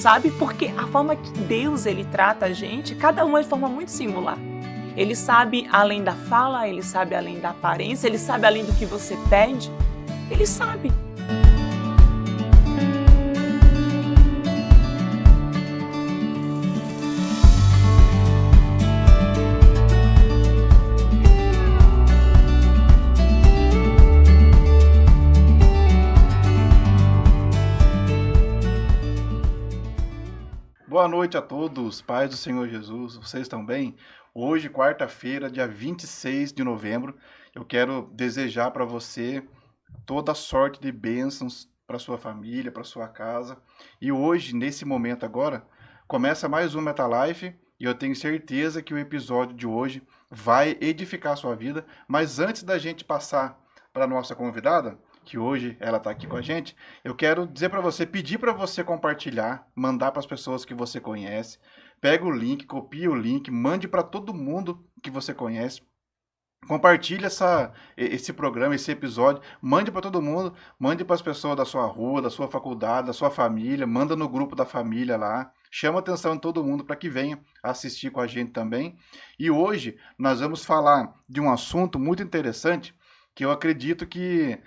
sabe? Porque a forma que Deus ele trata a gente, cada um é de forma muito singular. Ele sabe além da fala, ele sabe além da aparência, ele sabe além do que você pede, ele sabe. Boa noite a todos, paz do Senhor Jesus, vocês estão bem? Hoje, quarta-feira, dia 26 de novembro, eu quero desejar para você toda sorte de bênçãos para sua família, para sua casa. E hoje, nesse momento agora, começa mais um MetaLife e eu tenho certeza que o episódio de hoje vai edificar a sua vida. Mas antes da gente passar para a nossa convidada, que hoje ela está aqui com a gente, eu quero dizer para você, pedir para você compartilhar, mandar para as pessoas que você conhece, pega o link, copia o link, mande para todo mundo que você conhece, compartilhe esse programa, esse episódio, mande para todo mundo, mande para as pessoas da sua rua, da sua faculdade, da sua família, manda no grupo da família lá, chama a atenção de todo mundo para que venha assistir com a gente também. E hoje nós vamos falar de um assunto muito interessante, que eu acredito que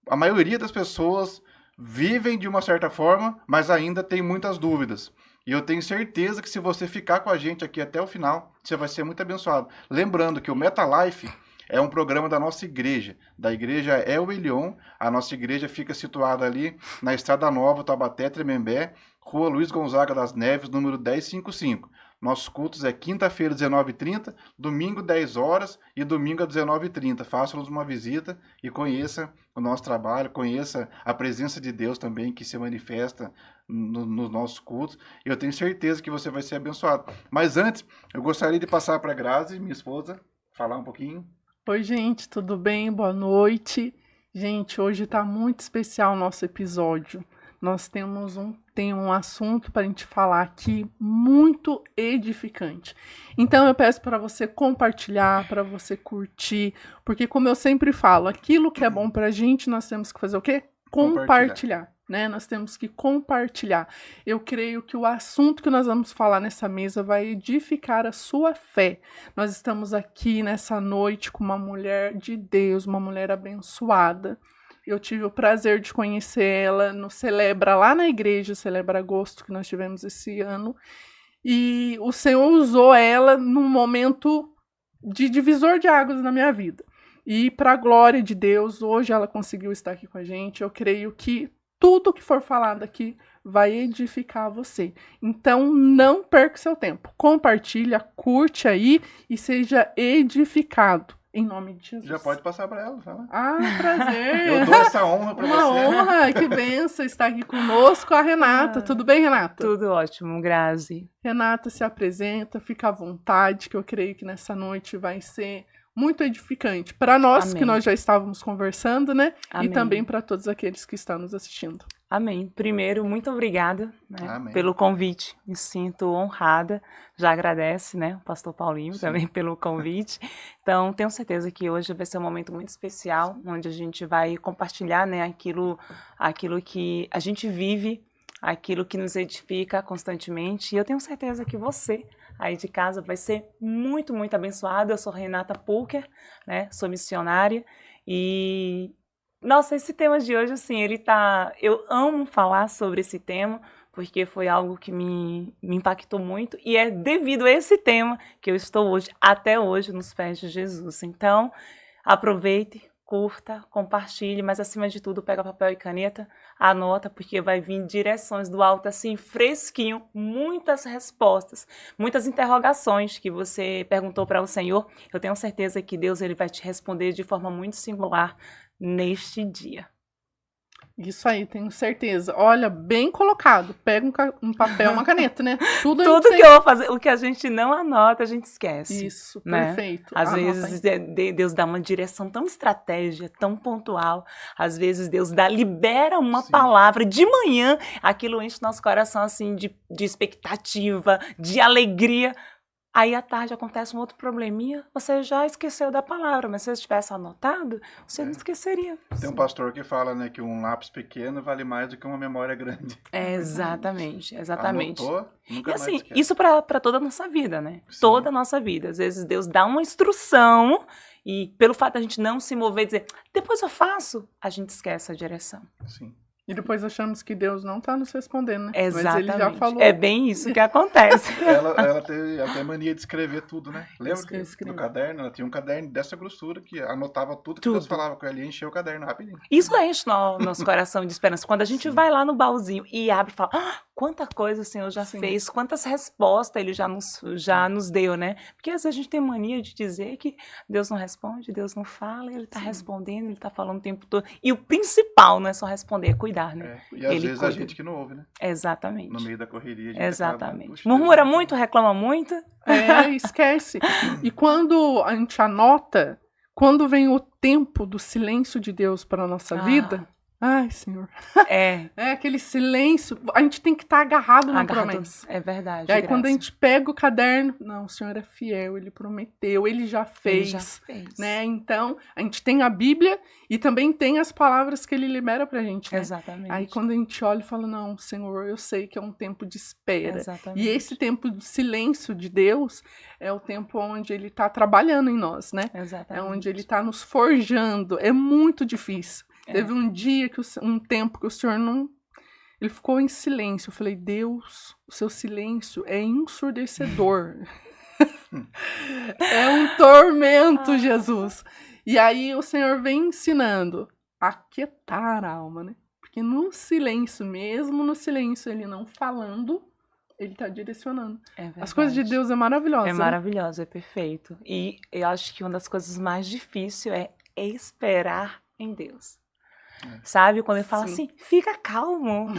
a maioria das pessoas vivem de uma certa forma, mas ainda tem muitas dúvidas. E eu tenho certeza que se você ficar com a gente aqui até o final, você vai ser muito abençoado. Lembrando que o MetaLife é um programa da nossa igreja, da igreja El Elyon. A nossa igreja fica situada ali na Estrada Nova, Taubaté, Tremembé, Rua Luiz Gonzaga das Neves, número 1055. Nossos cultos é quinta-feira, 19h30, domingo, 10 horas e domingo, às 19h30. Faça-nos uma visita e conheça o nosso trabalho, conheça a presença de Deus também que se manifesta nos nossos cultos. Eu tenho certeza que você vai ser abençoado. Mas antes, eu gostaria de passar para a Grazi, minha esposa, falar um pouquinho. Oi, gente, tudo bem? Boa noite. Gente, hoje está muito especial o nosso episódio. Nós temos um assunto para a gente falar aqui muito edificante. Então eu peço para você compartilhar, para você curtir, porque como eu sempre falo, aquilo que é bom para a gente, nós temos que fazer o quê? Compartilhar. Né? Nós temos que compartilhar. Eu creio que o assunto que nós vamos falar nessa mesa vai edificar a sua fé. Nós estamos aqui nessa noite com uma mulher de Deus, uma mulher abençoada. Eu tive o prazer de conhecer ela no Celebra, lá na igreja, Celebra Agosto, que nós tivemos esse ano. E o Senhor usou ela num momento de divisor de águas na minha vida. E para a glória de Deus, hoje ela conseguiu estar aqui com a gente. Eu creio que tudo que for falado aqui vai edificar você. Então, não perca seu tempo. Compartilha, curte aí e seja edificado. Em nome de Jesus. Já pode passar para ela, fala. Ah, prazer. Eu dou essa honra para você. Uma honra, que benção estar aqui conosco. A Renata. Tudo bem, Renata? Tudo ótimo, Grazi. Renata, se apresenta, fica à vontade, que eu creio que nessa noite vai ser muito edificante para nós, Amém. Que nós já estávamos conversando, né? Amém. E também para todos aqueles que estão nos assistindo. Amém. Primeiro, muito obrigada, né, Amém. pelo convite. Me sinto honrada. Já agradece, né, o pastor Paulinho também pelo convite. Então, tenho certeza que hoje vai ser um momento muito especial, onde a gente vai compartilhar, né, aquilo que a gente vive, aquilo que nos edifica constantemente. E eu tenho certeza que você aí de casa vai ser muito, muito abençoado. Eu sou Renata Pulker, né, sou missionária e nossa, esse tema de hoje, assim, eu amo falar sobre esse tema, porque foi algo que me impactou muito, e é devido a esse tema que eu estou hoje, até hoje, nos pés de Jesus. Então, aproveite, curta, compartilhe, mas acima de tudo, pega papel e caneta, anota, porque vai vir direções do alto, assim, fresquinho, muitas respostas, muitas interrogações que você perguntou para o Senhor. Eu tenho certeza que Deus ele vai te responder de forma muito singular neste dia. Isso aí, tenho certeza. Olha, bem colocado. Pega um papel, uma caneta, né? Tudo que eu vou fazer, o que a gente não anota, a gente esquece. Isso, né? Perfeito. Às vezes Deus dá uma direção tão estratégica, tão pontual. Às vezes Deus libera uma palavra de manhã, aquilo enche nosso coração assim de expectativa, de alegria. Aí à tarde acontece um outro probleminha, você já esqueceu da palavra, mas se você tivesse anotado, você não esqueceria. Tem um pastor que fala, né, que um lápis pequeno vale mais do que uma memória grande. Exatamente, exatamente. Anotou, nunca E mais assim, esquece. isso para toda a nossa vida, né? Sim. Toda a nossa vida. Às vezes Deus dá uma instrução e pelo fato de a gente não se mover e dizer, depois eu faço, a gente esquece a direção. Sim. E depois achamos que Deus não está nos respondendo, né? Mas Exatamente. ele já falou. É bem isso que acontece. Ela tem mania de escrever tudo, né? Lembra que eu escrevo. do caderno? Ela tinha um caderno dessa grossura que anotava tudo que Tudo. Deus falava com ela e encheu o caderno rapidinho. Isso enche nosso coração de esperança. Quando a gente Sim. vai lá no baúzinho e abre e fala, quanta coisa o Senhor já Sim. fez, quantas respostas Ele já nos deu, né? Porque às vezes a gente tem mania de dizer que Deus não responde, Deus não fala, Ele está respondendo, Ele está falando o tempo todo. E o principal não é só responder, é cuidar, né? É. E às Ele vezes a cuida. gente que não ouve, né? Exatamente. No meio da correria. A gente Exatamente. acaba, "Puxa, Murmura Deus, muito, reclama muito. Esquece. E quando a gente anota, quando vem o tempo do silêncio de Deus para a nossa vida, ai, Senhor, É. é aquele silêncio, a gente tem que estar agarrado na Agarrado. promessa. É verdade. E aí quando a Graça. gente pega o caderno, não, o Senhor é fiel, Ele prometeu, Ele já Ele fez. já fez. Né? Então, a gente tem a Bíblia e também tem as palavras que Ele libera pra gente, né? Exatamente. Aí quando a gente olha e fala, não, Senhor, eu sei que é um tempo de espera. Exatamente. E esse tempo de silêncio de Deus é o tempo onde Ele tá trabalhando em nós, né? Exatamente. É onde Ele tá nos forjando. É muito difícil. É. Teve um dia, um tempo que o Senhor não... Ele ficou em silêncio. Eu falei, Deus, o seu silêncio é ensurdecedor. É um tormento, Jesus. E aí o Senhor vem ensinando a aquietar a alma, né? Porque no silêncio, mesmo no silêncio, ele não falando, ele tá direcionando. É verdade. As coisas de Deus é maravilhosa. É né? maravilhoso, é perfeito. E eu acho que uma das coisas mais difíceis é esperar em Deus. Sabe? Quando ele fala Sim. assim, fica calmo,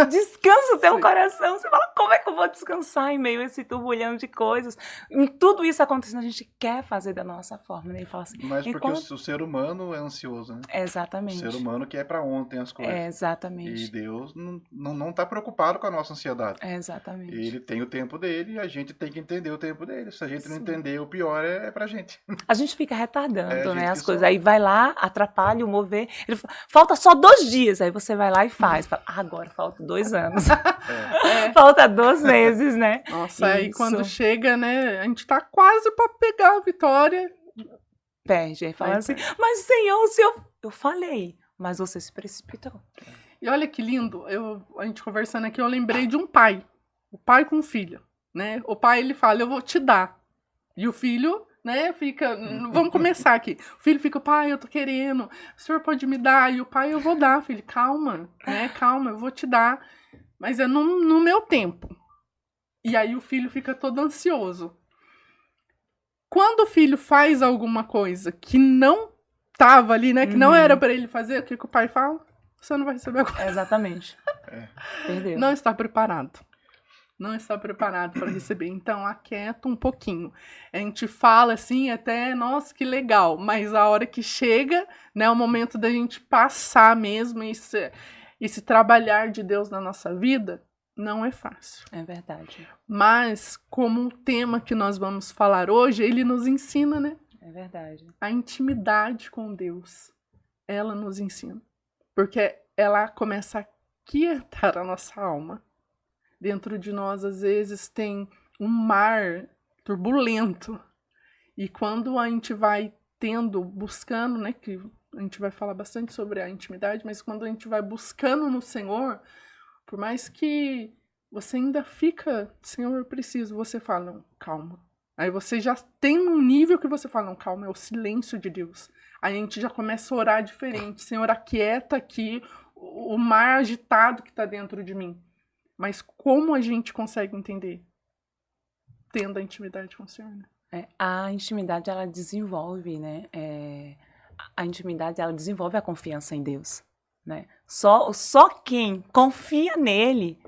descansa o teu Sim. coração. Você fala, como é que eu vou descansar em meio a esse turbulhão de coisas? Em tudo isso acontecendo, a gente quer fazer da nossa forma. Né? Ele fala assim, Mas porque enquanto... o ser humano é ansioso, né? Exatamente. O ser humano quer pra ontem as coisas. Exatamente. E Deus não tá preocupado com a nossa ansiedade. Exatamente. Ele tem o tempo dele e a gente tem que entender o tempo dele. Se a gente não Sim. entender, o pior é pra gente. A gente fica retardando, É, a gente né, que as coisas. sofre. Aí vai lá, atrapalha o mover. Ele fala, falta só 2 dias. Aí você vai lá e faz. Fala, agora falta 2 anos. Falta 2 meses, né? Nossa, aí Isso. quando chega, né, a gente tá quase pra pegar a vitória. Perde. Aí fala Aí assim, mas Senhor, eu falei, mas você se precipitou. E olha que lindo, a gente conversando aqui, eu lembrei de um pai. O pai com o filho, né? O pai, ele fala, eu vou te dar. E o filho, né, fica... Vamos começar aqui. O filho fica, pai, eu tô querendo. O senhor pode me dar? E o pai, eu vou dar. Filho, calma, né? Calma, eu vou te dar. Mas é no meu tempo. E aí o filho fica todo ansioso. Quando o filho faz alguma coisa que não tava ali, né? Que não era pra ele fazer, o que o pai fala? Você não vai receber agora. Exatamente. Perdeu. Não está preparado. Não está preparado para receber. Então, aquieta um pouquinho. A gente fala assim, até, nossa, que legal. Mas a hora que chega, né, o momento da gente passar mesmo esse trabalhar de Deus na nossa vida, não é fácil. É verdade. Mas, como o tema que nós vamos falar hoje, ele nos ensina, né? É verdade. A intimidade com Deus. Ela nos ensina. Porque ela começa a quietar a nossa alma. Dentro de nós, às vezes, tem um mar turbulento. E quando a gente vai buscando, né? Que a gente vai falar bastante sobre a intimidade, mas quando a gente vai buscando no Senhor, por mais que você ainda fica, Senhor, eu preciso, você fala, não, calma. Aí você já tem um nível que você fala, não, calma, é o silêncio de Deus. Aí a gente já começa a orar diferente. Senhor, aquieta aqui o mar agitado que está dentro de mim. Mas como a gente consegue entender? Tendo a intimidade com o Senhor, né? A intimidade, ela desenvolve, né? A intimidade, ela desenvolve a confiança em Deus, né? Só quem confia nele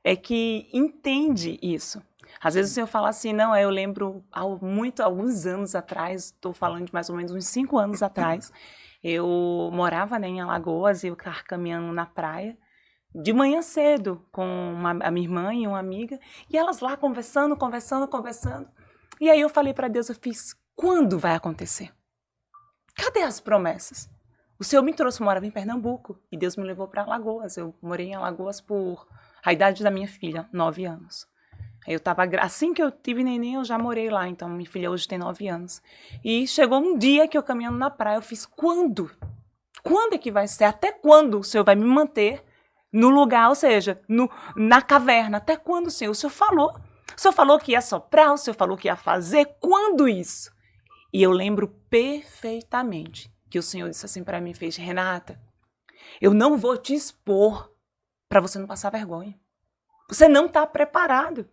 é que entende isso. Às vezes o Senhor fala assim, não, eu lembro alguns anos atrás, estou falando de mais ou menos uns 5 anos atrás, eu morava, né, em Alagoas e eu estava caminhando na praia, de manhã cedo, com a minha irmã e uma amiga, e elas lá conversando. E aí eu falei para Deus, eu fiz, quando vai acontecer? Cadê as promessas? O Senhor me trouxe, eu morava em Pernambuco, e Deus me levou para Alagoas. Eu morei em Alagoas por a idade da minha filha, 9 anos. Eu tava, assim que eu tive neném, eu já morei lá, então minha filha hoje tem 9 anos. E chegou um dia que eu caminhando na praia, eu fiz, quando? Quando é que vai ser? Até quando o Senhor vai me manter no lugar, ou seja, na caverna? Até quando, Senhor? O Senhor falou que ia soprar, o Senhor falou que ia fazer, quando isso? E eu lembro perfeitamente que o Senhor disse assim para mim, fez, Renata, eu não vou te expor para você não passar vergonha. Você não está preparado.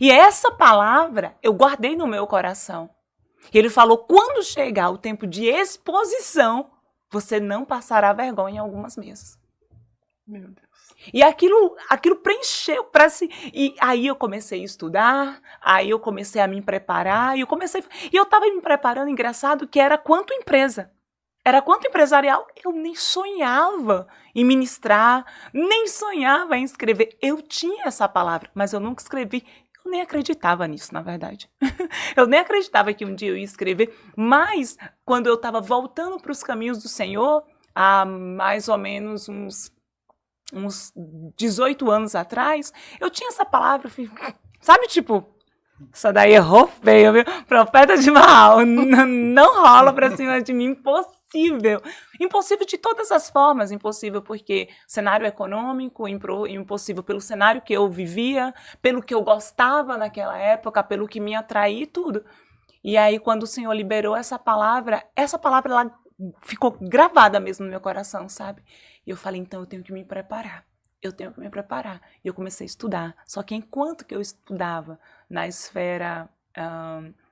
E essa palavra eu guardei no meu coração. E ele falou, quando chegar o tempo de exposição, você não passará vergonha em algumas mesas. Meu Deus. E aquilo preencheu para si. E aí eu comecei a estudar, aí eu comecei a me preparar, e eu estava me preparando, engraçado, que era quanto empresa. Era quanto empresarial, eu nem sonhava em ministrar, nem sonhava em escrever. Eu tinha essa palavra, mas eu nunca escrevi. Eu nem acreditava nisso, na verdade. Eu nem acreditava que um dia eu ia escrever, mas quando eu estava voltando para os caminhos do Senhor, há mais ou menos uns 18 anos atrás, eu tinha essa palavra, sabe, tipo, essa daí errou feio, viu? Profeta de Baal, não rola pra cima de mim, impossível. Impossível de todas as formas, impossível porque cenário econômico, impossível pelo cenário que eu vivia, pelo que eu gostava naquela época, pelo que me atraía e tudo. E aí, quando o Senhor liberou essa palavra ela ficou gravada mesmo no meu coração, sabe? E eu falei, então eu tenho que me preparar. Eu tenho que me preparar. E eu comecei a estudar. Só que enquanto que eu estudava na esfera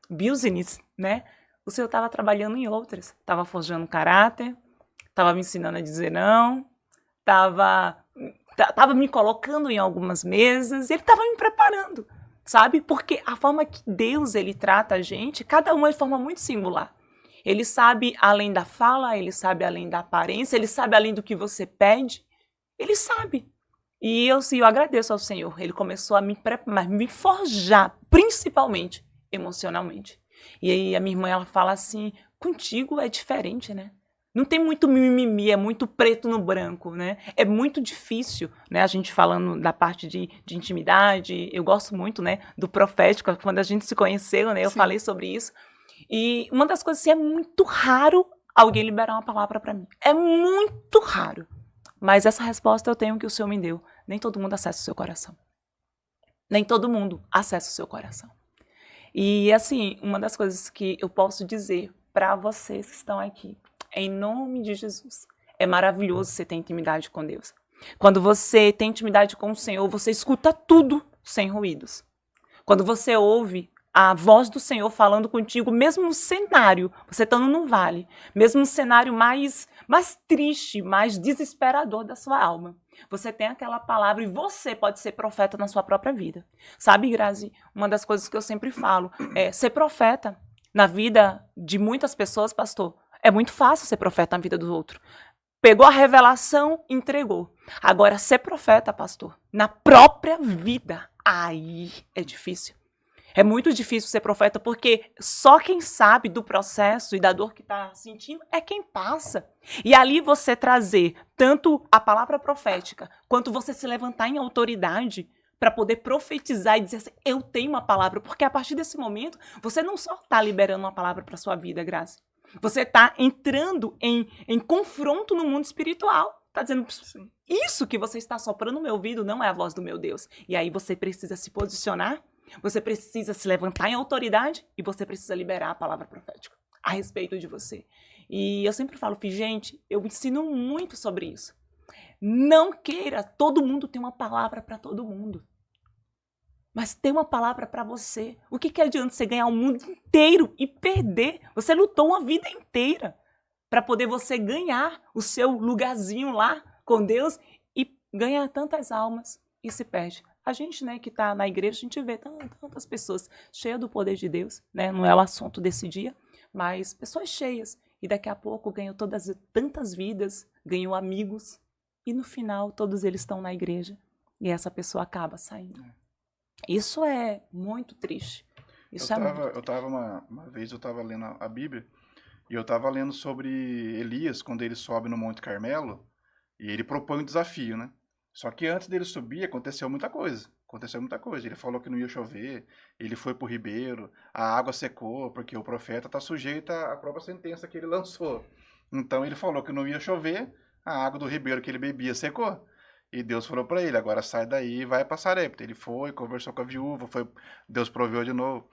business, né? O Senhor estava trabalhando em outras. Estava forjando caráter, estava me ensinando a dizer não, estava me colocando em algumas mesas, ele estava me preparando, sabe? Porque a forma que Deus ele trata a gente, cada um é de forma muito singular. Ele sabe além da fala, ele sabe além da aparência, ele sabe além do que você pede, ele sabe. E eu agradeço ao Senhor, ele começou a me forjar, principalmente emocionalmente. E aí a minha irmã, ela fala assim, contigo é diferente, né? Não tem muito mimimi, é muito preto no branco, né? É muito difícil, né? A gente falando da parte de intimidade, eu gosto muito, né? Do profético, quando a gente se conheceu, né? Eu falei sobre isso. E uma das coisas assim, é muito raro alguém liberar uma palavra para mim. É muito raro. Mas essa resposta eu tenho que o Senhor me deu. Nem todo mundo acessa o seu coração. Nem todo mundo acessa o seu coração. E assim, uma das coisas que eu posso dizer para vocês que estão aqui, em nome de Jesus, é maravilhoso você ter intimidade com Deus. Quando você tem intimidade com o Senhor, você escuta tudo sem ruídos. Quando você ouve a voz do Senhor falando contigo, mesmo no cenário, você estando no vale, mesmo no cenário mais triste, mais desesperador da sua alma, você tem aquela palavra e você pode ser profeta na sua própria vida. Sabe, Grazi, uma das coisas que eu sempre falo é ser profeta na vida de muitas pessoas, pastor, é muito fácil ser profeta na vida do outro. Pegou a revelação, entregou. Agora, ser profeta, pastor, na própria vida, aí é difícil. É muito difícil ser profeta porque só quem sabe do processo e da dor que está sentindo é quem passa. E ali você trazer tanto a palavra profética, quanto você se levantar em autoridade para poder profetizar e dizer assim, eu tenho uma palavra. Porque a partir desse momento, você não só está liberando uma palavra para a sua vida, Graça. Você está entrando em confronto no mundo espiritual. Está dizendo, isso que você está soprando no meu ouvido não é a voz do meu Deus. E aí você precisa se posicionar. Você precisa se levantar em autoridade e você precisa liberar a palavra profética a respeito de você. E eu sempre falo, gente, eu ensino muito sobre isso. Não queira, todo mundo tem uma palavra para todo mundo. Mas tem uma palavra para você. O que adianta você ganhar o mundo inteiro e perder? Você lutou uma vida inteira para poder você ganhar o seu lugarzinho lá com Deus e ganhar tantas almas e se perde. A gente, né, que está na igreja, a gente vê tantas pessoas cheias do poder de Deus, né? Não é o assunto desse dia, mas pessoas cheias. E daqui a pouco ganhou tantas vidas, ganhou amigos, e no final todos eles estão na igreja e essa pessoa acaba saindo. Isso é muito triste. Isso é muito. Eu tava uma vez eu tava lendo a Bíblia e eu tava lendo sobre Elias, quando ele sobe no Monte Carmelo, e ele propõe um desafio, né? Só que antes dele subir, aconteceu muita coisa. Aconteceu muita coisa. Ele falou que não ia chover, ele foi pro ribeiro, a água secou, porque o profeta está sujeito à própria sentença que ele lançou. Então ele falou que não ia chover, a água do ribeiro que ele bebia secou. E Deus falou para ele, agora sai daí e vai para Sarepta. Ele foi, conversou com a viúva, Deus proveu de novo.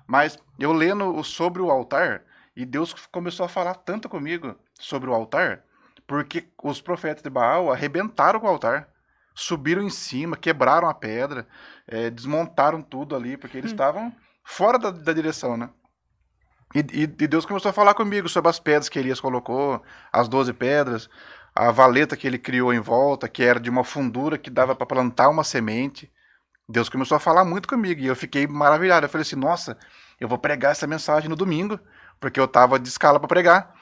Mas eu lendo sobre o altar, e Deus começou a falar tanto comigo sobre o altar, porque os profetas de Baal arrebentaram com o altar. Subiram em cima, quebraram a pedra, desmontaram tudo ali, porque eles estavam fora da direção, né? E Deus começou a falar comigo sobre as pedras que Elias colocou, as 12 pedras, a valeta que ele criou em volta, que era de uma fundura que dava para plantar uma semente. Deus começou a falar muito comigo e eu fiquei maravilhado. Eu falei assim, nossa, eu vou pregar essa mensagem no domingo, porque eu estava de escala para pregar.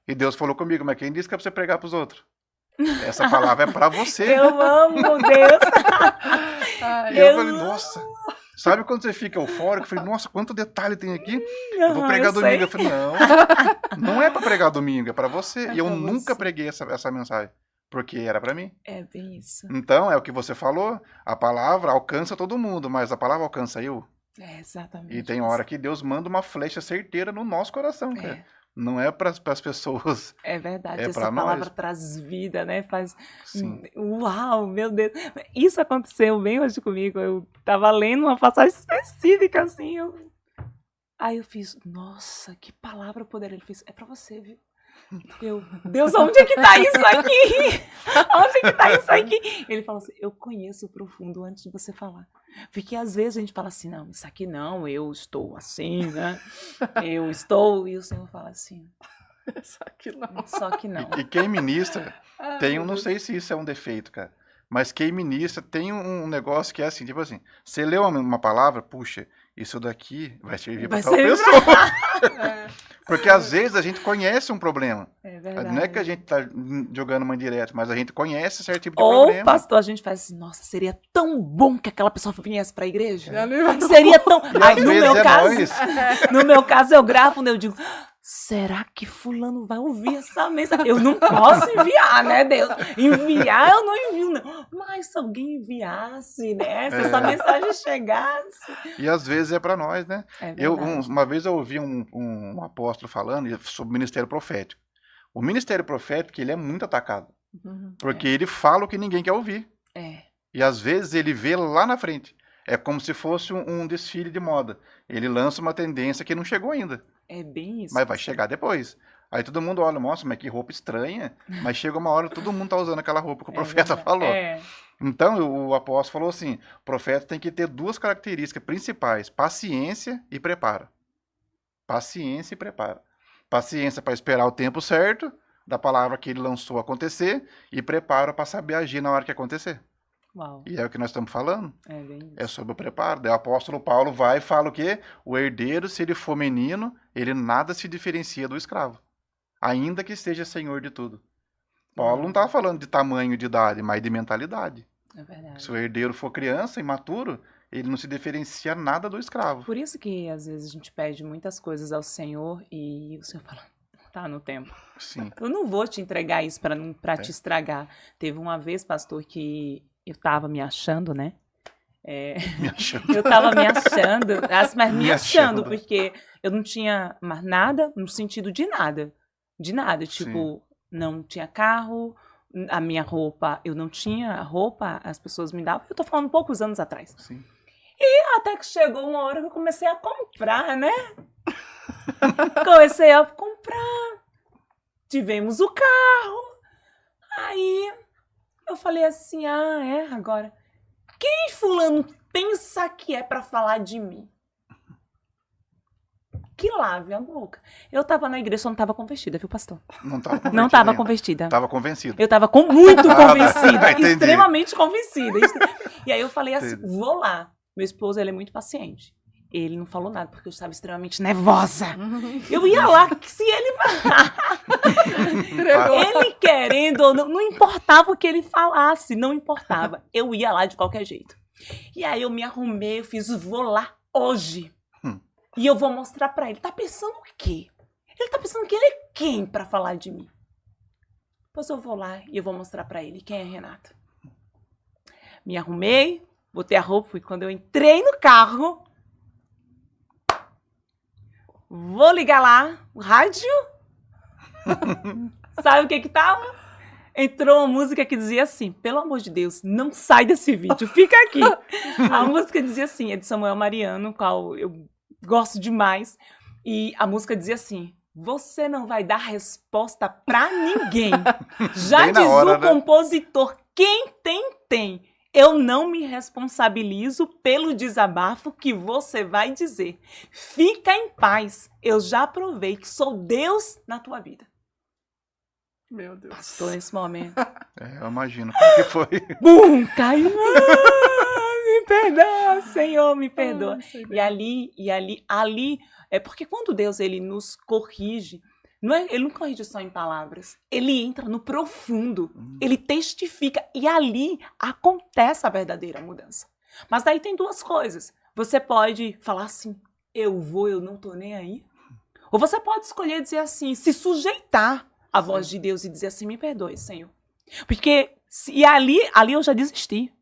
E Deus falou comigo, mas quem disse que é para você pregar para os outros? Essa palavra é para você. Eu amo, Deus. E eu falei, nossa, sabe quando você fica eufórico? Eu falei, nossa, quanto detalhe tem aqui. Eu vou pregar domingo. Sei. Eu falei, não é para pregar domingo, é para você. E eu nunca preguei essa mensagem, porque era para mim. É bem isso. Então, é o que você falou, a palavra alcança todo mundo, mas a palavra alcança eu. É, exatamente. E tem hora que Deus manda uma flecha certeira no nosso coração, cara. Não é para as pessoas. É verdade, é essa pra palavra nós. traz vida, né? Faz. Sim. Uau, meu Deus. Isso aconteceu bem hoje comigo. Eu tava lendo uma passagem específica, assim. Aí eu fiz, nossa, que palavra poderosa. Ele fez, é pra você, viu? Deus, onde é que tá isso aqui? Onde é que tá isso aqui? Ele falou assim, eu conheço o profundo antes de você falar. Porque às vezes a gente fala assim, não, isso aqui não, eu estou assim, né? Eu estou, e o Senhor fala assim. Só que não. Só que não. E quem ministra, não sei se isso é um defeito, cara, mas quem ministra tem um negócio que é assim, tipo assim, você leu uma palavra, puxa, isso daqui vai servir para tal pessoa. Porque às vezes a gente conhece um problema. É verdade. Não é que a gente tá jogando uma indireta, mas a gente conhece certo tipo de Ou, problema. pastor, a gente faz assim, nossa, seria tão bom que aquela pessoa viesse pra igreja. Seria Seria tão... E Aí, às vezes no meu caso, eu gravo, né? Eu digo, será que fulano vai ouvir essa mensagem? Eu não posso enviar, né, Deus? Enviar, eu não envio, não. Mas se alguém enviasse, né? Se essa mensagem chegasse... E às vezes é para nós, né? É Uma vez eu ouvi um apóstolo falando sobre o ministério profético. O ministério profético, ele é muito atacado. Porque ele fala o que ninguém quer ouvir. E às vezes ele vê lá na frente. É como se fosse um desfile de moda. Ele lança uma tendência que não chegou ainda. É bem isso. Mas vai chegar depois. Aí todo mundo olha, nossa, mas que roupa estranha. Mas chega uma hora, todo mundo tá usando aquela roupa que o profeta falou. Então, o apóstolo falou assim, o profeta tem que ter duas características principais, paciência e preparo. Paciência e preparo. Paciência para esperar o tempo certo, da palavra que ele lançou acontecer, e preparo para saber agir na hora que acontecer. Uau. E é o que nós estamos falando. É bem isso. É sobre o preparo. Daí o apóstolo Paulo vai e fala o quê? O herdeiro, se ele for menino, ele nada se diferencia do escravo. Ainda que seja senhor de tudo. Paulo não estava falando de tamanho de idade, mas de mentalidade. É verdade. Se o herdeiro for criança, imaturo, ele não se diferencia nada do escravo. Por isso que às vezes a gente pede muitas coisas ao Senhor e o Senhor fala, tá no tempo. Sim. Eu não vou te entregar isso para te estragar. Teve uma vez, pastor, que eu tava me achando, né? Me achando. Eu tava me achando, mas me achando, achando. porque eu não tinha mais nada, no sentido de nada. De nada. Tipo, não tinha carro, a minha roupa, eu não tinha roupa, as pessoas me davam. Eu tô falando poucos anos atrás. Sim. E até que chegou uma hora que eu comecei a comprar, né? Comecei a comprar. Tivemos o carro. Aí eu falei assim, agora. Quem fulano pensa que é pra falar de mim? Que lave a boca. Eu tava na igreja, só não tava convertida, viu, pastor? Não estava convertido. Não tava ainda. convertida. Tava convencido. Eu tava muito convencida, entendi. extremamente convencida. E aí eu falei assim, Entendi. vou lá. Meu esposo, ele é muito paciente. Ele não falou nada, porque eu estava extremamente nervosa. Eu ia lá, se ele... ele querendo ou não, não importava o que ele falasse, não importava. Eu ia lá de qualquer jeito. E aí eu me arrumei, eu fiz, vou lá hoje. E eu vou mostrar pra ele. Tá pensando o quê? Ele tá pensando que ele é quem pra falar de mim? Depois eu vou lá e eu vou mostrar pra ele quem é Renata. Me arrumei, botei a roupa e quando eu entrei no carro, vou ligar lá, o rádio. Sabe o que tava? Entrou uma música que dizia assim, pelo amor de Deus, não sai desse vídeo, fica aqui. A música dizia assim, é de Samuel Mariano, qual eu gosto demais. E a música dizia assim, você não vai dar resposta pra ninguém. Já Bem na diz hora, o né? compositor, quem tem, tem. Eu não me responsabilizo pelo desabafo que você vai dizer. Fica em paz, eu já provei que sou Deus na tua vida. Meu Deus. Pastor, nesse momento. Eu imagino como que foi. Bum! Caiu. Me perdoa, Senhor, me perdoa. Ai, sei E bem. ali, é porque quando Deus ele nos corrige, ele não corrige só em palavras, ele entra no profundo, ele testifica e ali acontece a verdadeira mudança. Mas daí tem duas coisas. Você pode falar assim, eu não tô nem aí. Ou você pode escolher dizer assim, se sujeitar à voz de Deus e dizer assim, me perdoe, Senhor. Porque, e ali eu já desisti.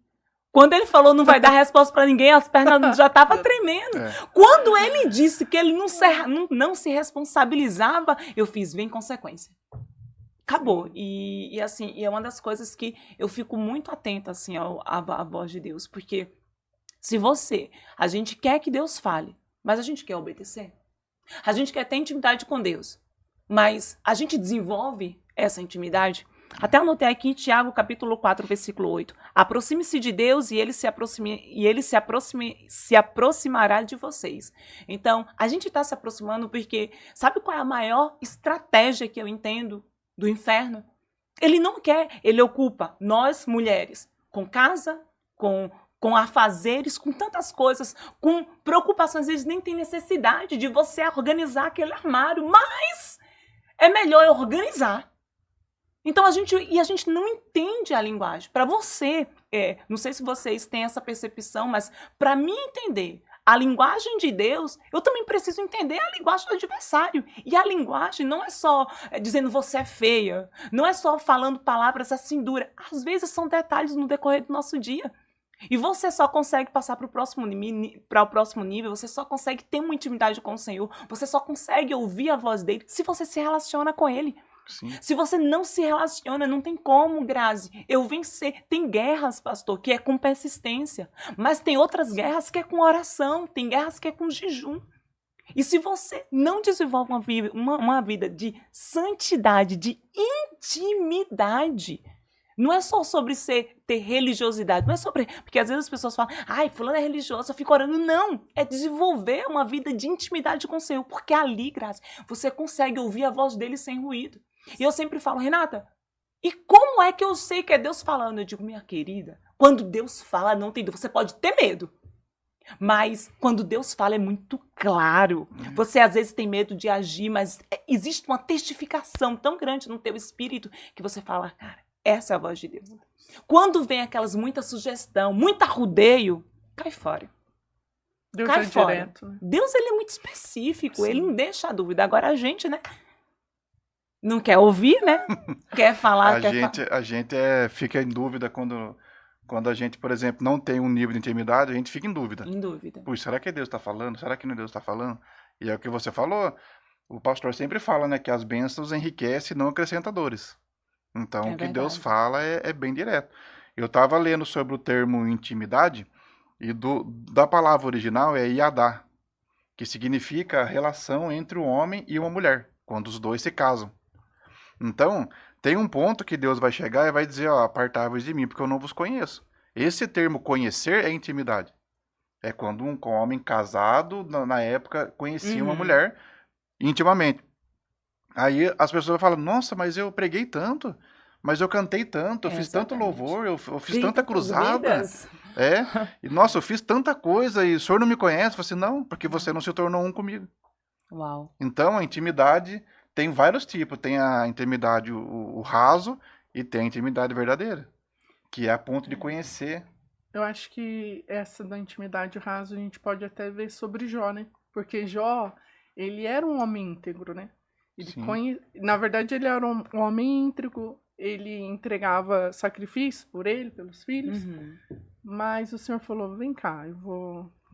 Quando ele falou não vai dar resposta para ninguém, as pernas já estavam tremendo. Quando ele disse que ele não se responsabilizava, eu fiz, vem consequência. Acabou. E assim, e é uma das coisas que eu fico muito atenta assim, à voz de Deus. Porque a gente quer que Deus fale, mas a gente quer obedecer. A gente quer ter intimidade com Deus, mas a gente desenvolve essa intimidade. Até anotei aqui Tiago capítulo 4, versículo 8. Aproxime-se de Deus e ele se aproximará de vocês. Então, a gente está se aproximando porque sabe qual é a maior estratégia que eu entendo do inferno? Ele não quer, ele ocupa nós, mulheres, com casa, com afazeres, com tantas coisas, com preocupações. Eles nem têm necessidade de você organizar aquele armário, mas é melhor eu organizar. Então a gente não entende a linguagem. Para você, não sei se vocês têm essa percepção, mas para mim entender a linguagem de Deus, eu também preciso entender a linguagem do adversário. E a linguagem não é só dizendo você é feia, não é só falando palavras assim duras. Às vezes são detalhes no decorrer do nosso dia. E você só consegue passar para o próximo nível, você só consegue ter uma intimidade com o Senhor, você só consegue ouvir a voz dele se você se relaciona com ele. Sim. Se você não se relaciona, não tem como, Grazi, eu vencer. Tem guerras, pastor, que é com persistência, mas tem outras guerras que é com oração, tem guerras que é com jejum. E se você não desenvolve uma vida de santidade, de intimidade, não é só sobre ter religiosidade, não é sobre... Porque às vezes as pessoas falam, ai, fulano é religioso, eu fico orando. Não, é desenvolver uma vida de intimidade com o Senhor, porque ali, Grazi, você consegue ouvir a voz dele sem ruído. E eu sempre falo, Renata, e como é que eu sei que é Deus falando? Eu digo, minha querida, quando Deus fala, não tem dúvida, você pode ter medo. Mas quando Deus fala é muito claro. Você às vezes tem medo de agir, mas existe uma testificação tão grande no teu espírito que você fala, cara, essa é a voz de Deus. Quando vem aquelas muita sugestão, muito arrudeio, cai fora. Deus cai é fora. direto. Né? Deus ele é muito específico, Sim. ele não deixa a dúvida. Agora a gente, né? Não quer ouvir, né? Quer falar, A gente fica em dúvida quando a gente, por exemplo, não tem um nível de intimidade, a gente fica em dúvida. Em dúvida. Puxa, será que Deus está falando? Será que não é Deus está falando? E é o que você falou, o pastor sempre fala, né, que as bênçãos enriquecem e não acrescentam dores. Então, o que Deus fala é bem direto. Eu estava lendo sobre o termo intimidade, e da palavra original é yadá, que significa a relação entre o homem e uma mulher, quando os dois se casam. Então, tem um ponto que Deus vai chegar e vai dizer, ó, apartai-vos de mim, porque eu não vos conheço. Esse termo conhecer é intimidade. É quando um homem casado, na época, conhecia uma mulher intimamente. Aí as pessoas falam, nossa, mas eu preguei tanto, mas eu cantei tanto, eu fiz tanto louvor, eu fiz tanta cruzada. E nossa, eu fiz tanta coisa e o senhor não me conhece? Eu falei assim, não, porque você não se tornou um comigo. Uau. Então, a intimidade tem vários tipos. Tem a intimidade, o raso, e tem a intimidade verdadeira, que é a ponto de conhecer Eu acho que essa da intimidade rasa a gente pode até ver sobre Jó, né? Porque Jó, ele era um homem íntegro, né? Sim. Na verdade, ele era um homem íntegro, ele entregava sacrifício por ele, pelos filhos, Uhum. mas o Senhor falou: vem cá,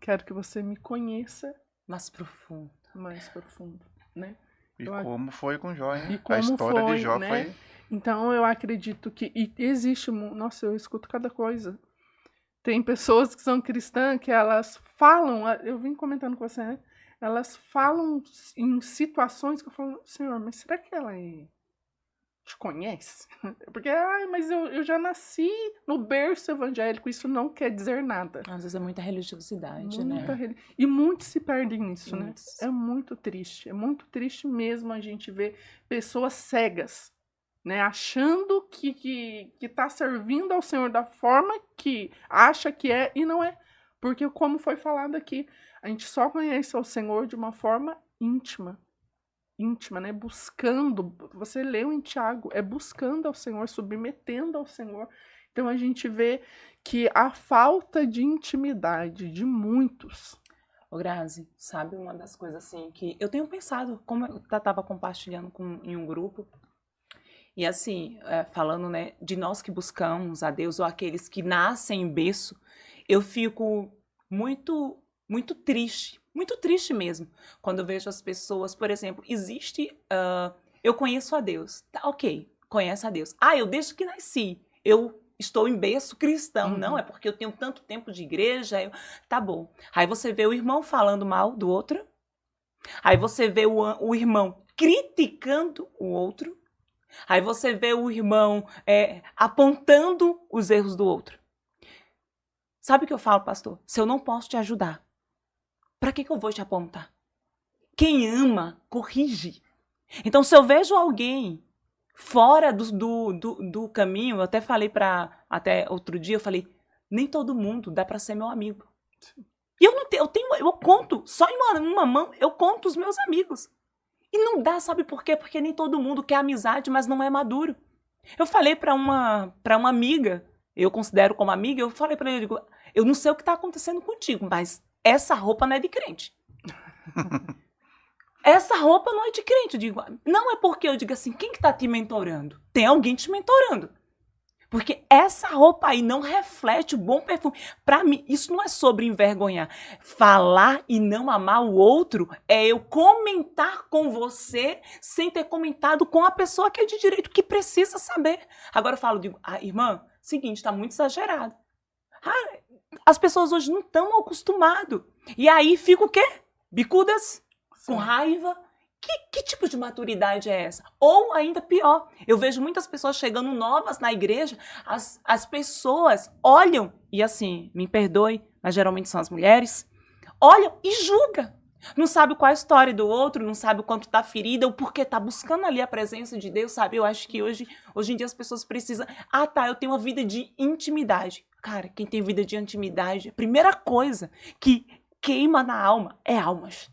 quero que você me conheça Mais profundo. mais profundo, né? E Eu como foi com Jó, hein? E A como história de foi, Jó né? foi... Então eu acredito que existe, nossa, eu escuto cada coisa. Tem pessoas que são cristãs que elas falam, eu vim comentando com você, né? Elas falam em situações que eu falo, Senhor, mas será que ela te conhece? Porque, mas eu já nasci no berço evangélico, isso não quer dizer nada. Às vezes é muita religiosidade, Muita né? E muitos se perdem nisso, né? Muitos. É muito triste mesmo a gente ver pessoas cegas, né? Achando que tá servindo ao Senhor da forma que acha que é e não é. Porque, como foi falado aqui, a gente só conhece ao Senhor de uma forma íntima. Íntima, né? Buscando. Você leu em Tiago, é buscando ao Senhor, submetendo ao Senhor. Então a gente vê que a falta de intimidade de muitos. Ô, Grazi, sabe uma das coisas assim que eu tenho pensado, como eu estava compartilhando em um grupo, e assim, falando, né, de nós que buscamos a Deus ou aqueles que nascem em berço, eu fico muito triste mesmo, quando eu vejo as pessoas, por exemplo, eu conheço a Deus, tá, ok, conhece a Deus. Eu desde que nasci, eu estou em berço cristão, não, é porque eu tenho tanto tempo de igreja, tá bom. Aí você vê o irmão falando mal do outro, aí você vê o irmão criticando o outro, aí você vê o irmão apontando os erros do outro. Sabe o que eu falo, pastor? Se eu não posso te ajudar, para que eu vou te apontar? Quem ama, corrige. Então, se eu vejo alguém fora do caminho, eu até falei até outro dia, eu falei, nem todo mundo dá para ser meu amigo. E eu conto, só em uma mão, eu conto os meus amigos. E não dá, sabe por quê? Porque nem todo mundo quer amizade, mas não é maduro. Eu falei para uma amiga, eu considero como amiga, eu falei para ela, eu digo, eu não sei o que está acontecendo contigo, mas essa roupa não é de crente. Essa roupa não é de crente. Eu digo, não é porque eu digo assim, quem que tá te mentorando? Tem alguém te mentorando. Porque essa roupa aí não reflete o bom perfume. Para mim, isso não é sobre envergonhar. Falar e não amar o outro é eu comentar com você sem ter comentado com a pessoa que é de direito, que precisa saber. Agora eu falo, digo, irmã, seguinte, tá muito exagerado. As pessoas hoje não estão acostumadas. E aí fica o quê? Bicudas? Com raiva? Que tipo de maturidade é essa? Ou ainda pior, eu vejo muitas pessoas chegando novas na igreja, as pessoas olham, e assim, me perdoe, mas geralmente são as mulheres, olham e julgam. Não sabe qual é a história do outro, não sabe o quanto está ferida, o porquê está buscando ali a presença de Deus, sabe? Eu acho que hoje em dia as pessoas precisam... eu tenho uma vida de intimidade. Cara, quem tem vida de intimidade, a primeira coisa que queima na alma é almas.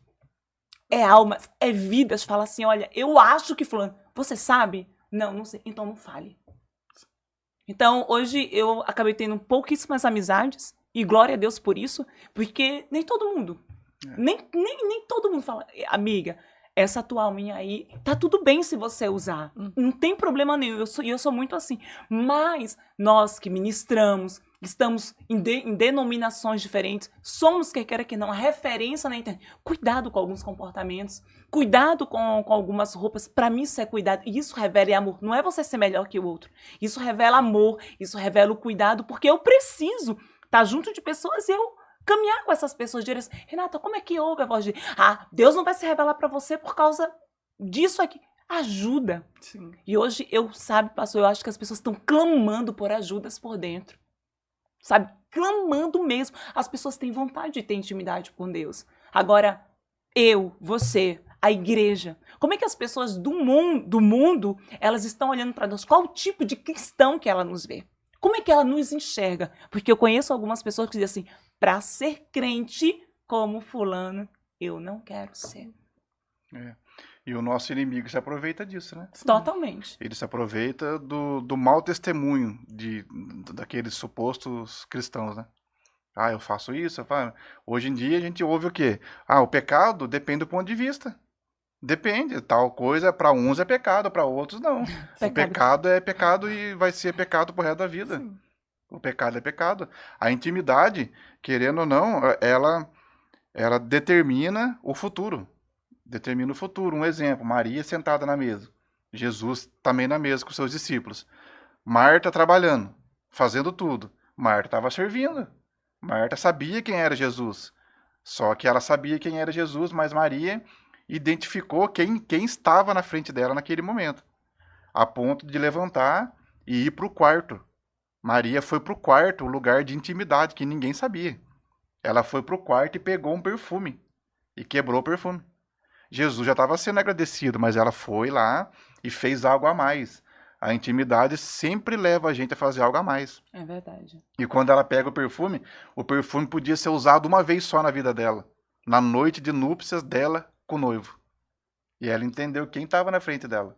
É almas, é vidas. Fala assim, olha, eu acho que fulano... Você sabe? Não sei. Então não fale. Então, hoje eu acabei tendo pouquíssimas amizades, e glória a Deus por isso, porque nem todo mundo, nem todo mundo fala, amiga, essa tua alminha aí, tá tudo bem se você usar, não tem problema nenhum, eu sou muito assim, mas nós que ministramos, estamos em denominações diferentes, somos, quer queira que não, a referência na internet, cuidado com alguns comportamentos, cuidado com algumas roupas, para mim isso é cuidado, e isso revela amor, não é você ser melhor que o outro, isso revela amor, isso revela o cuidado, porque eu preciso estar junto de pessoas e eu caminhar com essas pessoas, dizer assim, Renata, como é que ouve a voz de Deus não vai se revelar para você por causa disso aqui. Ajuda. Sim. E hoje, pastor, eu acho que as pessoas estão clamando por ajudas por dentro. Sabe? Clamando mesmo. As pessoas têm vontade de ter intimidade com Deus. Agora, você, a igreja, como é que as pessoas do mundo elas estão olhando para nós? Qual o tipo de cristão que ela nos vê? Como é que ela nos enxerga? Porque eu conheço algumas pessoas que dizem assim, para ser crente como fulano, eu não quero ser. E o nosso inimigo se aproveita disso, né? Totalmente. Ele se aproveita do mau testemunho daqueles supostos cristãos, né? Ah, eu faço isso, eu faço... Hoje em dia a gente ouve o quê? Ah, o pecado depende do ponto de vista. Depende, tal coisa para uns é pecado, para outros não. O pecado é pecado e vai ser pecado pro resto da vida. Sim. O pecado é pecado. A intimidade, querendo ou não, ela determina o futuro. Determina o futuro. Um exemplo, Maria sentada na mesa. Jesus também na mesa com seus discípulos. Marta trabalhando, fazendo tudo. Marta estava servindo. Marta sabia quem era Jesus. Só que ela sabia quem era Jesus, mas Maria identificou quem estava na frente dela naquele momento. A ponto de levantar e ir para o quarto. Maria foi para o quarto, o lugar de intimidade, que ninguém sabia. Ela foi para o quarto e pegou um perfume. E quebrou o perfume. Jesus já estava sendo agradecido, mas ela foi lá e fez algo a mais. A intimidade sempre leva a gente a fazer algo a mais. É verdade. E quando ela pega o perfume podia ser usado uma vez só na vida dela. Na noite de núpcias dela com o noivo. E ela entendeu quem estava na frente dela.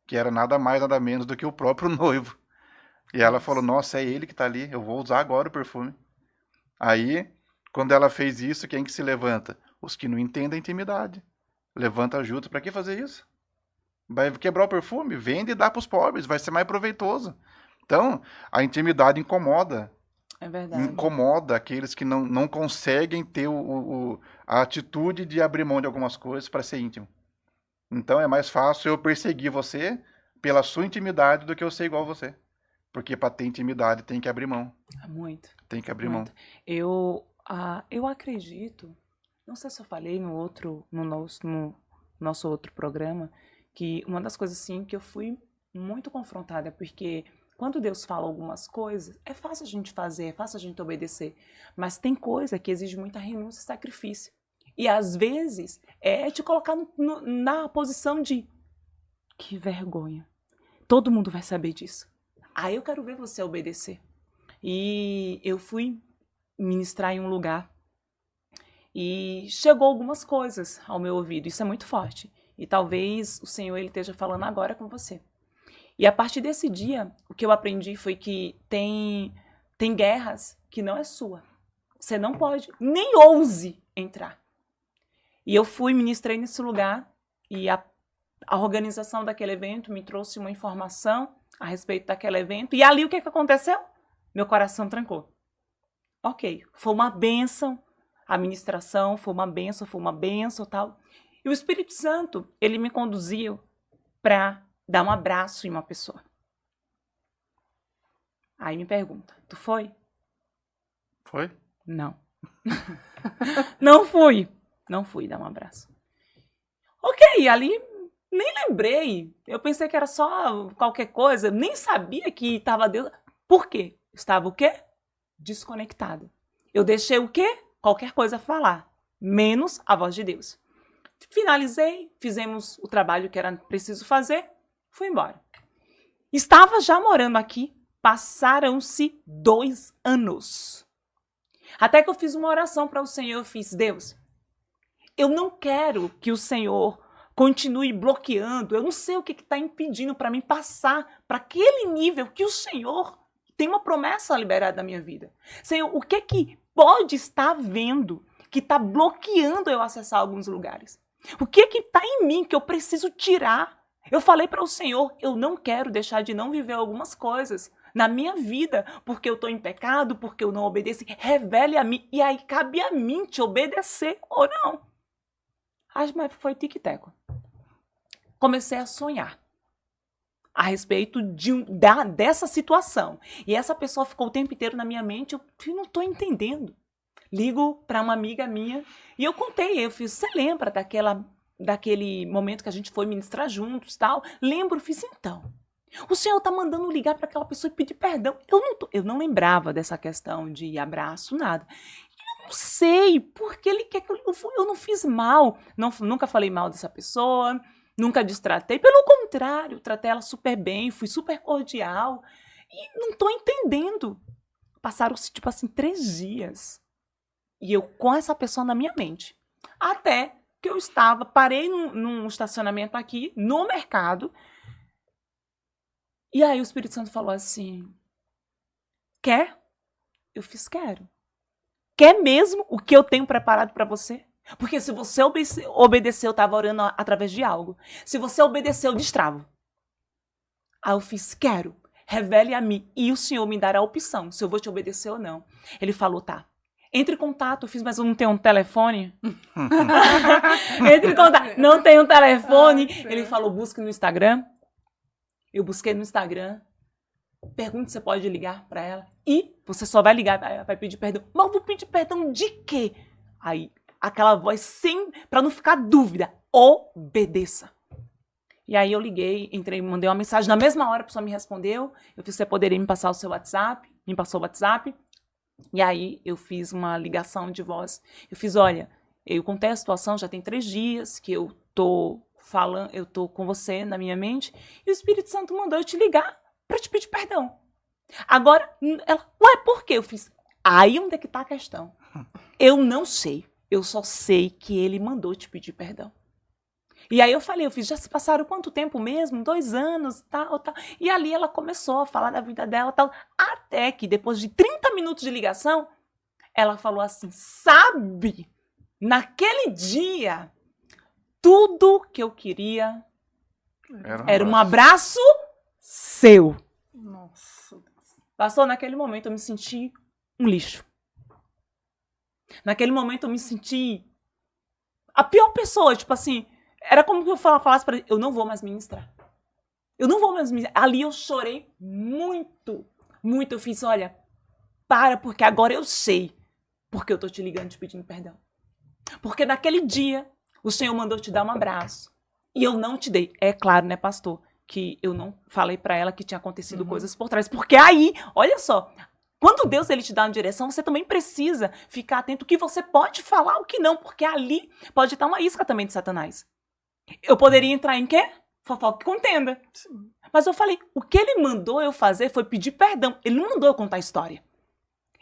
Que era nada mais, nada menos do que o próprio noivo. E ela falou, nossa, é ele que está ali, eu vou usar agora o perfume. Aí, quando ela fez isso, quem que se levanta? Os que não entendem a intimidade. Levanta junto, para que fazer isso? Vai quebrar o perfume? Vende e dá para os pobres, vai ser mais proveitoso. Então, a intimidade incomoda. É verdade. Incomoda aqueles que não conseguem ter a atitude de abrir mão de algumas coisas para ser íntimo. Então, é mais fácil eu perseguir você pela sua intimidade do que eu ser igual a você. Porque para ter intimidade tem que abrir mão. Muito. Tem que abrir Muito. mão. Eu acredito, não sei se eu falei no nosso outro programa, que uma das coisas assim que eu fui muito confrontada, porque quando Deus fala algumas coisas, é fácil a gente fazer, é fácil a gente obedecer, mas tem coisa que exige muita renúncia e sacrifício. E às vezes é te colocar na posição de que vergonha. Todo mundo vai saber disso. Aí eu quero ver você obedecer. E eu fui ministrar em um lugar e chegou algumas coisas ao meu ouvido. Isso é muito forte. E talvez o Senhor ele esteja falando agora com você. E a partir desse dia, o que eu aprendi foi que tem guerras que não é sua. Você não pode, nem ouse entrar. E eu fui, ministrei nesse lugar e a organização daquele evento me trouxe uma informação a respeito daquele evento. E ali o que aconteceu? Meu coração trancou. Ok, foi uma bênção, a ministração foi uma bênção, tal. E o Espírito Santo, ele me conduziu para dar um abraço em uma pessoa. Aí me pergunta, tu foi? Foi? Não. Não fui dar um abraço. Ok, ali nem lembrei. Eu pensei que era só qualquer coisa, nem sabia que estava Deus. Por quê? Estava o quê? Desconectado. Eu deixei o quê? Qualquer coisa falar, menos a voz de Deus. Finalizei, fizemos o trabalho que era preciso fazer, fui embora. Estava já morando aqui, passaram-se 2 anos. Até que eu fiz uma oração para o Senhor, eu fiz, Deus, eu não quero que o Senhor continue bloqueando, eu não sei o que está impedindo para mim passar para aquele nível que o Senhor tem uma promessa liberada na minha vida. Senhor, o que pode estar vendo que está bloqueando eu acessar alguns lugares? O que está em mim que eu preciso tirar? Eu falei para o Senhor, eu não quero deixar de não viver algumas coisas na minha vida, porque eu estou em pecado, porque eu não obedeci. Revele a mim, e aí cabe a mim te obedecer ou não. Mas foi tique-teco. Comecei a sonhar a respeito dessa situação. E essa pessoa ficou o tempo inteiro na minha mente, eu não estou entendendo. Ligo para uma amiga minha e eu contei, eu fiz, você lembra daquele momento que a gente foi ministrar juntos, tal? Lembro, fiz então. O Senhor está mandando ligar para aquela pessoa e pedir perdão. Eu não lembrava dessa questão de abraço, nada. Eu não sei, porque ele quer que eu não fiz mal. Nunca falei mal dessa pessoa, nunca destratei. Pelo contrário, tratei ela super bem, fui super cordial. E não estou entendendo. Passaram-se, 3 dias. E eu com essa pessoa na minha mente. Até que eu estava, parei num estacionamento aqui, no mercado, e aí o Espírito Santo falou assim, quer? Eu fiz, quero. Quer mesmo o que eu tenho preparado para você? Porque se você obedecer, eu estava orando através de algo. Se você obedecer, eu destravo. Aí eu fiz, quero. Revele a mim e o Senhor me dará a opção se eu vou te obedecer ou não. Ele falou, tá. Entre em contato. Eu fiz, mas eu não tenho um telefone. Entre em contato. Não tenho um telefone. Ele falou, busque no Instagram. Eu busquei no Instagram. Pergunte se você pode ligar para ela. E você só vai ligar, vai pedir perdão. Mas eu vou pedir perdão de quê? Aí, aquela voz sem, para não ficar dúvida, obedeça. E aí eu liguei, entrei, mandei uma mensagem. Na mesma hora a pessoa me respondeu. Eu fiz, você poderia me passar o seu WhatsApp? Me passou o WhatsApp. E aí eu fiz uma ligação de voz. Eu fiz, olha, eu contei a situação, já tem 3 dias que eu tô falando, eu tô com você na minha mente. E o Espírito Santo mandou eu te ligar para te pedir perdão. Agora, ela, ué, por quê? Eu fiz, aí onde é que tá a questão? Eu não sei. Eu só sei que ele mandou te pedir perdão. E aí eu falei, eu fiz, já se passaram quanto tempo mesmo? 2 anos, tal, tal. E ali ela começou a falar da vida dela, tal. Até que depois de 30 minutos de ligação, ela falou assim, sabe, naquele dia, tudo que eu queria era um abraço seu. Nossa. Pastor, naquele momento eu me senti um lixo. Naquele momento eu me senti a pior pessoa, tipo assim, era como que eu falasse pra ele, eu não vou mais ministrar. Eu não vou mais ministrar. Ali eu chorei muito, muito. Eu fiz, olha, para, porque agora eu sei porque eu tô te ligando, te pedindo perdão. Porque naquele dia, o Senhor mandou te dar um abraço. E eu não te dei. É claro, né, pastor, que eu não falei pra ela que tinha acontecido coisas por trás. Porque aí, olha só, quando Deus ele te dá uma direção, você também precisa ficar atento o que você pode falar, o que não. Porque ali pode estar uma isca também de Satanás. Eu poderia entrar em quê? Fofoca e contenda. Sim. Mas eu falei, o que ele mandou eu fazer foi pedir perdão. Ele não mandou eu contar a história.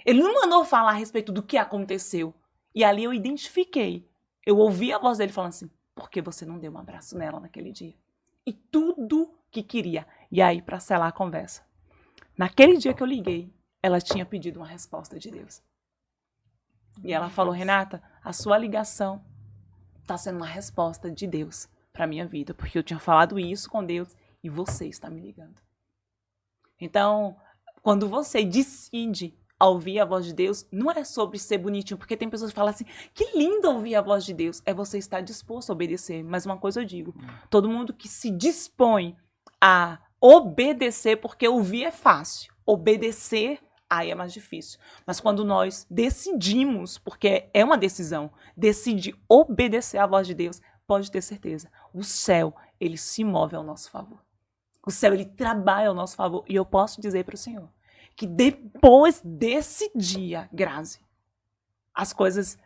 Ele não mandou falar a respeito do que aconteceu. E ali eu identifiquei. Eu ouvi a voz dele falando assim, por que você não deu um abraço nela naquele dia? E tudo que queria. E aí, para selar a conversa, naquele dia que eu liguei, ela tinha pedido uma resposta de Deus. E ela falou, Renata, a sua ligação está sendo uma resposta de Deus para a minha vida, porque eu tinha falado isso com Deus e você está me ligando. Então, quando você decide ouvir a voz de Deus, não é sobre ser bonitinho, porque tem pessoas que falam assim, que lindo ouvir a voz de Deus, é você estar disposto a obedecer. Mas uma coisa eu digo, todo mundo que se dispõe a obedecer, porque ouvir é fácil, obedecer aí é mais difícil. Mas quando nós decidimos, porque é uma decisão, decide obedecer à voz de Deus, pode ter certeza, o céu, ele se move ao nosso favor. O céu, ele trabalha ao nosso favor. E eu posso dizer para o Senhor que depois desse dia, Grazi, as coisas,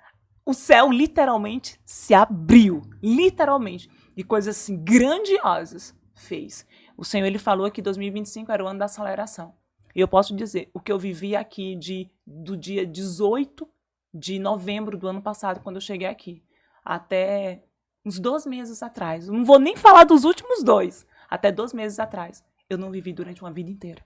o céu literalmente se abriu, literalmente, e coisas assim grandiosas fez. O Senhor, ele falou que 2025 era o ano da aceleração. E eu posso dizer, o que eu vivi aqui do dia 18 de novembro do ano passado, quando eu cheguei aqui, até uns 2 meses atrás, não vou nem falar dos últimos 2, até 2 meses atrás, eu não vivi durante uma vida inteira.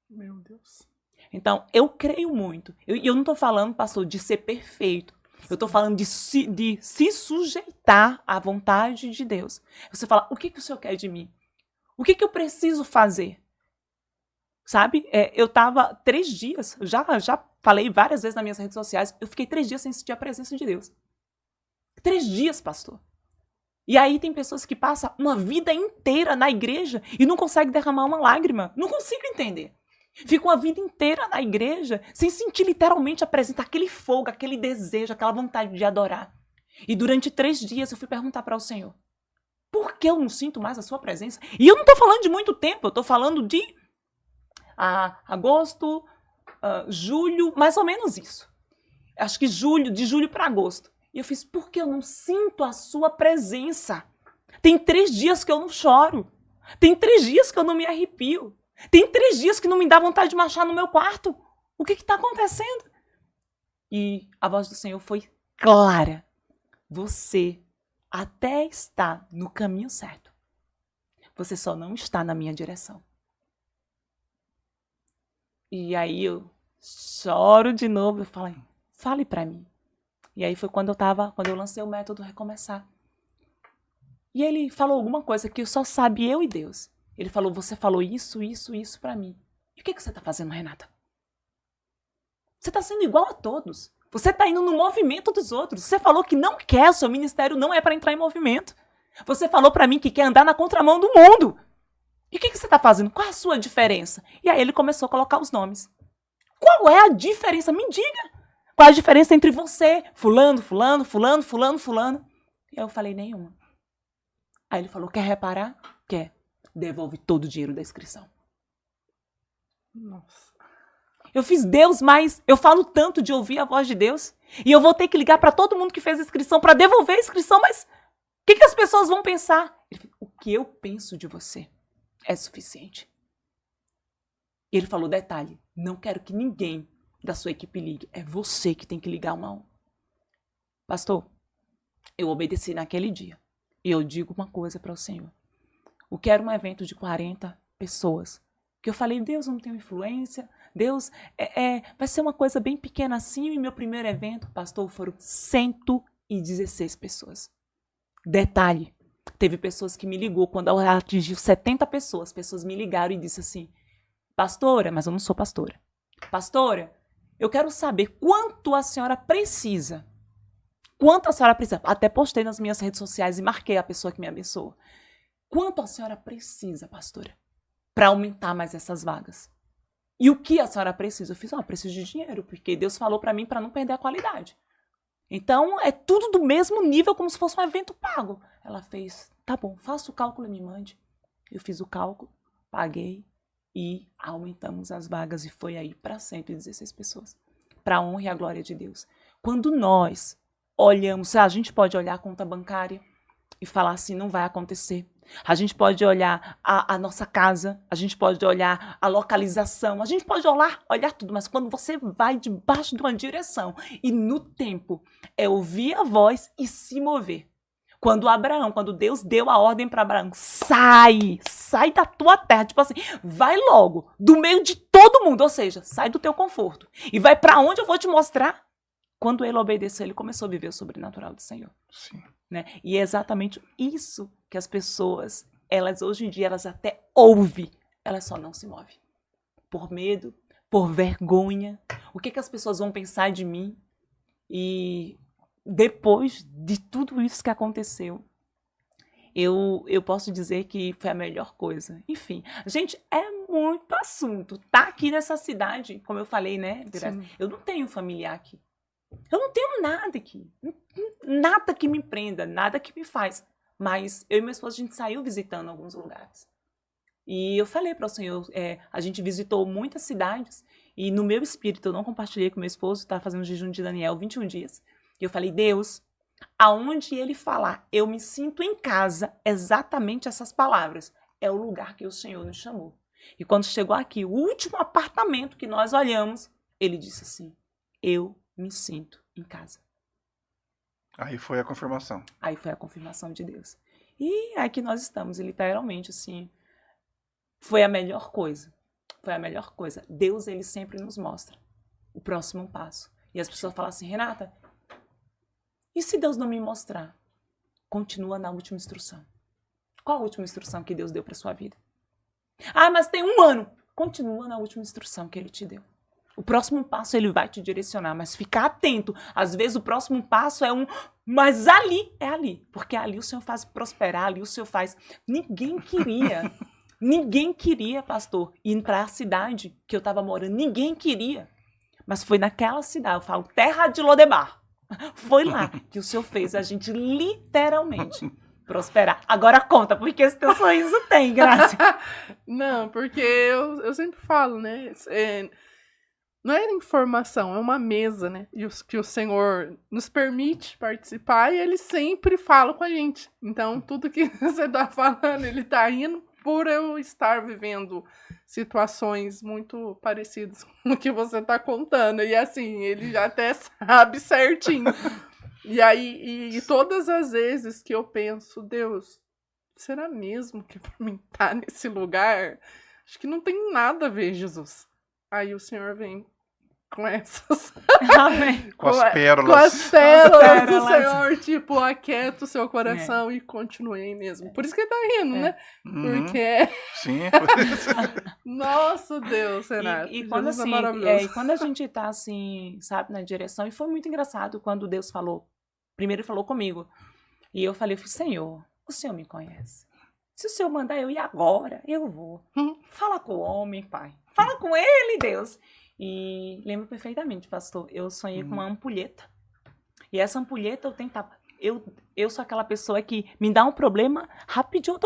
Meu Deus. Então, eu creio muito. Eu não estou falando, pastor, de ser perfeito. Eu estou falando de se sujeitar à vontade de Deus. Você fala, o que o Senhor quer de mim? O que eu preciso fazer? Sabe? Eu estava 3 dias, já falei várias vezes nas minhas redes sociais, eu fiquei 3 dias sem sentir a presença de Deus. 3 dias, pastor. E aí tem pessoas que passam uma vida inteira na igreja e não conseguem derramar uma lágrima. Não consigo entender. Ficam a vida inteira na igreja sem sentir literalmente a presença, aquele fogo, aquele desejo, aquela vontade de adorar. E durante 3 dias eu fui perguntar para o Senhor, por que eu não sinto mais a sua presença? E eu não estou falando de muito tempo, eu estou falando de agosto, julho, mais ou menos isso. Acho que de julho para agosto. E eu fiz, por que eu não sinto a sua presença? Tem 3 dias que eu não choro. Tem 3 dias que eu não me arrepio. Tem 3 dias que não me dá vontade de marchar no meu quarto. O que está acontecendo? E a voz do Senhor foi clara. Você até está no caminho certo. Você só não está na minha direção. E aí eu choro de novo. Eu falei, fale para mim. E aí foi quando eu lancei o método Recomeçar. E ele falou alguma coisa que só sabe eu e Deus. Ele falou, você falou isso para mim. E o que você está fazendo, Renata? Você está sendo igual a todos. Você está indo no movimento dos outros. Você falou que não quer, o seu ministério não é para entrar em movimento. Você falou para mim que quer andar na contramão do mundo. E o que você está fazendo? Qual é a sua diferença? E aí ele começou a colocar os nomes. Qual é a diferença? Me diga. Qual é a diferença entre você, fulano, fulano, fulano, fulano, fulano? E aí eu falei, nenhuma. Aí ele falou, quer reparar? Quer. Devolve todo o dinheiro da inscrição. Nossa. Eu fiz Deus, mas eu falo tanto de ouvir a voz de Deus. E eu vou ter que ligar para todo mundo que fez a inscrição para devolver a inscrição, mas o que as pessoas vão pensar? Ele falou, o que eu penso de você é suficiente. E ele falou, detalhe, não quero que ninguém da sua equipe ligue. É você que tem que ligar um a um. Pastor, eu obedeci naquele dia. E eu digo uma coisa para o Senhor. Eu quero um evento de 40 pessoas. Que eu falei, Deus, eu não tenho influência. Deus, vai ser uma coisa bem pequena assim. E meu primeiro evento, pastor, foram 116 pessoas. Detalhe, teve pessoas que me ligou quando eu atingiu 70 pessoas. Pessoas me ligaram e disseram assim, pastora, mas eu não sou pastora. Pastora, eu quero saber quanto a senhora precisa. Quanto a senhora precisa? Até postei nas minhas redes sociais e marquei a pessoa que me abençoa. Quanto a senhora precisa, pastora, para aumentar mais essas vagas? E o que a senhora precisa? Eu fiz, eu preciso de dinheiro, porque Deus falou para mim para não perder a qualidade. Então, é tudo do mesmo nível, como se fosse um evento pago. Ela fez, tá bom, faça o cálculo e me mande. Eu fiz o cálculo, paguei e aumentamos as vagas. E foi aí para 116 pessoas. Para a honra e a glória de Deus. Quando nós olhamos, a gente pode olhar a conta bancária e falar assim, não vai acontecer. A gente pode olhar a nossa casa, a gente pode olhar a localização, a gente pode olhar tudo, mas quando você vai debaixo de uma direção e no tempo é ouvir a voz e se mover. Quando Deus deu a ordem para Abraão, sai da tua terra, tipo assim, vai logo, do meio de todo mundo, ou seja, sai do teu conforto e vai para onde eu vou te mostrar. Quando ele obedeceu, ele começou a viver o sobrenatural do Senhor. Sim. Né? E é exatamente isso que as pessoas, elas hoje em dia, elas até ouvem, elas só não se movem. Por medo, por vergonha. O que as pessoas vão pensar de mim? E depois de tudo isso que aconteceu, eu posso dizer que foi a melhor coisa. Enfim, gente, é muito assunto. Tá aqui nessa cidade, como eu falei, né? Eu não tenho familiar aqui. Eu não tenho nada aqui, nada que me prenda, nada que me faz. Mas eu e meu esposo, a gente saiu visitando alguns lugares. E eu falei para o Senhor, a gente visitou muitas cidades e no meu espírito, eu não compartilhei com meu esposo, estava fazendo um jejum de Daniel 21 dias. E eu falei, Deus, aonde ele falar, eu me sinto em casa, exatamente essas palavras. É o lugar que o Senhor nos chamou. E quando chegou aqui, o último apartamento que nós olhamos, ele disse assim, eu me sinto em casa. Aí foi a confirmação. Aí foi a confirmação de Deus. E aqui nós estamos, e literalmente, assim, foi a melhor coisa. Foi a melhor coisa. Deus, ele sempre nos mostra o próximo passo. E as pessoas falam assim, Renata, e se Deus não me mostrar? Continua na última instrução. Qual a última instrução que Deus deu para sua vida? Ah, mas tem 1 ano. Continua na última instrução que ele te deu. O próximo passo ele vai te direcionar, mas fica atento. Às vezes o próximo passo é mas ali é ali, porque ali o Senhor faz prosperar, ali o Senhor faz. Ninguém queria, pastor, ir para a cidade que eu estava morando. Ninguém queria. Mas foi naquela cidade, eu falo, terra de Lodebar. Foi lá que o Senhor fez a gente literalmente prosperar. Agora conta, porque esse teu sorriso tem, Graça. Não, porque eu sempre falo, né? Não é informação, é uma mesa, né? E que o Senhor nos permite participar e ele sempre fala com a gente. Então, tudo que você está falando, ele está indo por eu estar vivendo situações muito parecidas com o que você está contando. E assim, ele já até sabe certinho. E aí, e todas as vezes que eu penso, Deus, será mesmo que pra mim estar nesse lugar? Acho que não tem nada a ver, Jesus. Aí o Senhor vem com essas. Amém. Com as Com pérolas. as pérolas do pérolas. Senhor, tipo, aquieta o seu coração e continuei mesmo. Por isso que ele tá rindo, né? Uhum. Porque, Sim. nossa Deus, Renato, E quando Jesus é assim, maravilhoso. e quando a gente tá assim, sabe, na direção, e foi muito engraçado quando Deus falou. Primeiro ele falou comigo. E eu falei, Senhor, o Senhor me conhece. Se o Senhor mandar eu ir agora, eu vou. Fala com o homem, pai. Fala com ele, Deus. E lembro perfeitamente, pastor, eu sonhei com uma ampulheta. E essa ampulheta eu tentava. Eu sou aquela pessoa que me dá um problema, rapidinho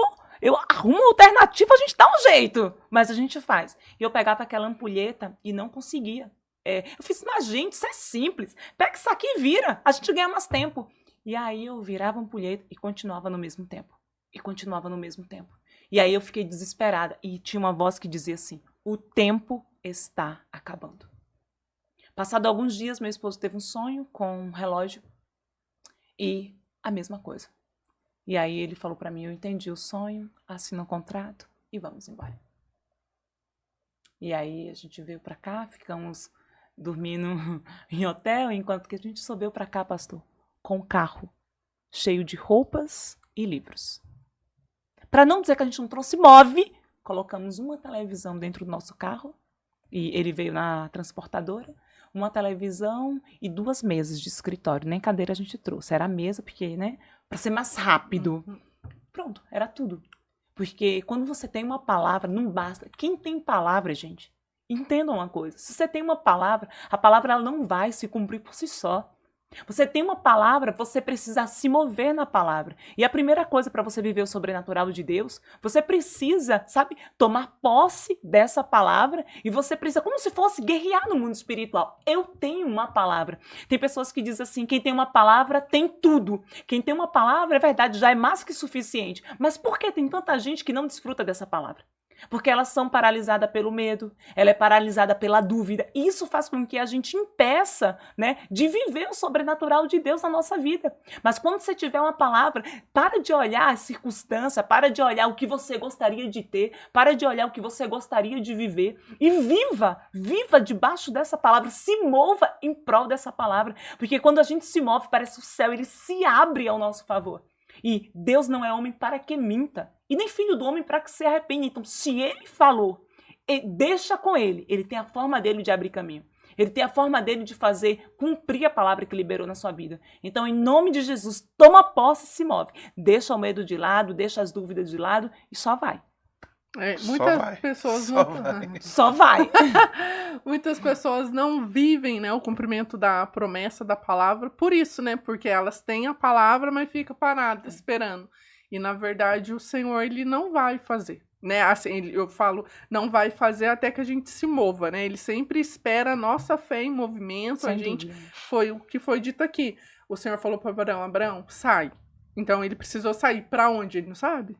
eu arrumo uma alternativa, a gente dá um jeito. Mas a gente faz. E eu pegava aquela ampulheta e não conseguia. Eu fiz, mas gente, isso é simples. Pega isso aqui e vira. A gente ganha mais tempo. E aí eu virava a ampulheta e continuava no mesmo tempo. E continuava no mesmo tempo. E aí eu fiquei desesperada. E tinha uma voz que dizia assim, o tempo está acabando. Passado alguns dias, meu esposo teve um sonho com um relógio e a mesma coisa. E aí ele falou para mim, eu entendi o sonho, assina o contrato e vamos embora. E aí a gente veio para cá, ficamos dormindo em hotel, enquanto que a gente só veio para cá, pastor, com um carro cheio de roupas e livros. Para não dizer que a gente não trouxe móvel, colocamos uma televisão dentro do nosso carro, e ele veio na transportadora, uma televisão e 2 mesas de escritório. Nem cadeira a gente trouxe, era a mesa, porque, né, para ser mais rápido. Pronto, era tudo. Porque quando você tem uma palavra, não basta. Quem tem palavra, gente, entendam uma coisa. Se você tem uma palavra, a palavra ela não vai se cumprir por si só. Você tem uma palavra, você precisa se mover na palavra. E a primeira coisa para você viver o sobrenatural de Deus, você precisa, sabe, tomar posse dessa palavra e você precisa, como se fosse guerrear no mundo espiritual. Eu tenho uma palavra. Tem pessoas que dizem assim, quem tem uma palavra tem tudo. Quem tem uma palavra, é verdade, já é mais que suficiente. Mas por que tem tanta gente que não desfruta dessa palavra? Porque elas são paralisadas pelo medo, ela é paralisada pela dúvida. Isso faz com que a gente impeça, né, de viver o sobrenatural de Deus na nossa vida. Mas quando você tiver uma palavra, para de olhar a circunstância, para de olhar o que você gostaria de ter, para de olhar o que você gostaria de viver e viva debaixo dessa palavra, se mova em prol dessa palavra. Porque quando a gente se move, parece que o céu ele se abre ao nosso favor. E Deus não é homem para que minta. E nem filho do homem para que se arrependa. Então, se ele falou, deixa com ele. Ele tem a forma dele de abrir caminho. Ele tem a forma dele de fazer cumprir a palavra que liberou na sua vida. Então, em nome de Jesus, toma posse e se move. Deixa o medo de lado, deixa as dúvidas de lado e só vai. Muitas pessoas Só vai. Muitas pessoas não vivem, né, o cumprimento da promessa da palavra por isso, né? Porque elas têm a palavra, mas fica parada esperando. E na verdade o Senhor ele não vai fazer, né? Assim, eu falo, não vai fazer até que a gente se mova, né? Ele sempre espera a nossa fé em movimento. Sem a gente dúvida. foi o que foi dito aqui. O Senhor falou para Abraão, sai. Então ele precisou sair para onde? Ele não sabe.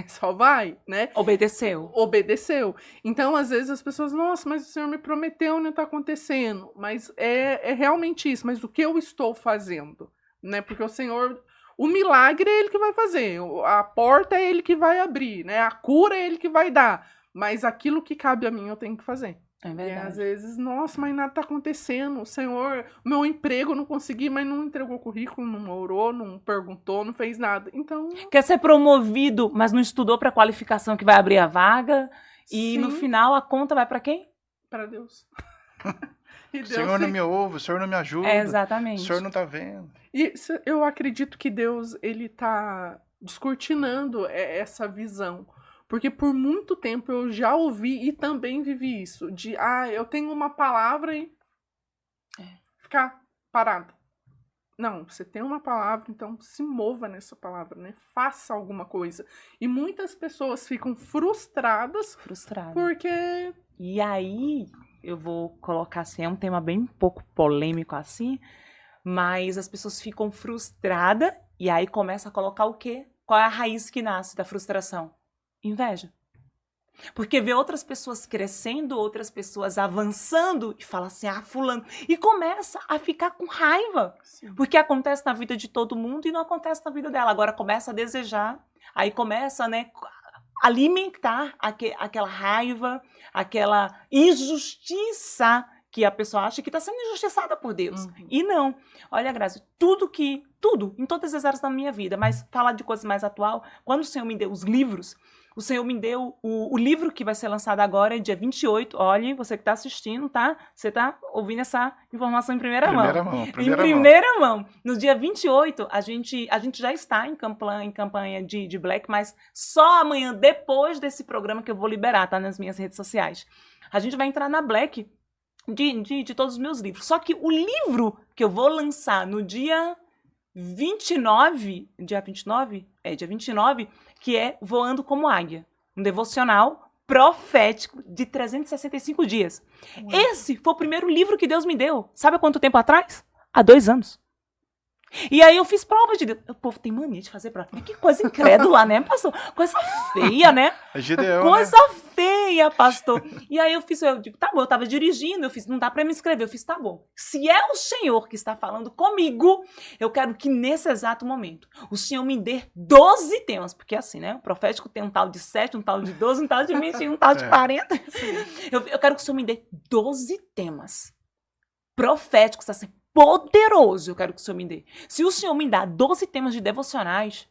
Só vai, né? Obedeceu. Então, às vezes, as pessoas, nossa, mas o Senhor me prometeu, não está acontecendo. Mas é realmente isso. Mas o que eu estou fazendo? Né? Porque o Senhor, o milagre é Ele que vai fazer. A porta é Ele que vai abrir, né? A cura é Ele que vai dar. Mas aquilo que cabe a mim, eu tenho que fazer. É verdade. E às vezes, nossa, mas nada tá acontecendo. O Senhor, o meu emprego eu não consegui, mas não entregou o currículo, não orou, não perguntou, não fez nada. Então. Quer ser promovido, mas não estudou para a qualificação que vai abrir a vaga. E Sim. no final a conta vai para quem? Para Deus. O Senhor não me ouve, o Senhor não me ajuda. Exatamente. O Senhor não tá vendo. E eu acredito que Deus, ele tá descortinando essa visão. Porque por muito tempo eu já ouvi e também vivi isso. De, eu tenho uma palavra e ficar parado. Não, você tem uma palavra, então se mova nessa palavra, né? Faça alguma coisa. E muitas pessoas ficam frustradas. Porque... E aí, eu vou colocar assim, é um tema bem pouco polêmico assim, mas as pessoas ficam frustradas e aí começa a colocar o quê? Qual é a raiz que nasce da frustração? Inveja. Porque vê outras pessoas crescendo, outras pessoas avançando e fala assim, fulano. E começa a ficar com raiva. Sim. Porque acontece na vida de todo mundo e não acontece na vida dela. Agora começa a desejar, aí começa, né, alimentar aquela raiva, aquela injustiça que a pessoa acha que está sendo injustiçada por Deus. E não. Olha, Grazi, tudo, em todas as áreas da minha vida, mas falar de coisas mais atual, quando o Senhor me deu os livros, o Senhor me deu o livro que vai ser lançado agora, dia 28. Olha, você que está assistindo, tá? Você está ouvindo essa informação em primeira mão. Em primeira mão. No dia 28, a gente já está em campanha de Black, mas só amanhã, depois desse programa que eu vou liberar, tá? Nas minhas redes sociais. A gente vai entrar na Black de todos os meus livros. Só que o livro que eu vou lançar no dia 29, dia 29, que é Voando como Águia, um devocional profético de 365 dias. Esse foi o primeiro livro que Deus me deu. Sabe há quanto tempo atrás? Há 2 anos. E aí eu fiz prova de Deus. O povo tem mania de fazer prova. Que coisa incrédula, né, pastor? Coisa feia, né? É Gideão, coisa né? feia, pastor. E aí eu digo, tá bom, eu tava dirigindo, não dá pra me inscrever. Eu fiz, tá bom. Se é o Senhor que está falando comigo, eu quero que nesse exato momento o Senhor me dê 12 temas. Porque assim, né? O profético tem um tal de 7, um tal de 12, um tal de 20, um tal de 40. Eu quero que o Senhor me dê 12 temas proféticos, assim, poderoso, eu quero que o Senhor me dê. Se o Senhor me dá 12 temas de devocionais,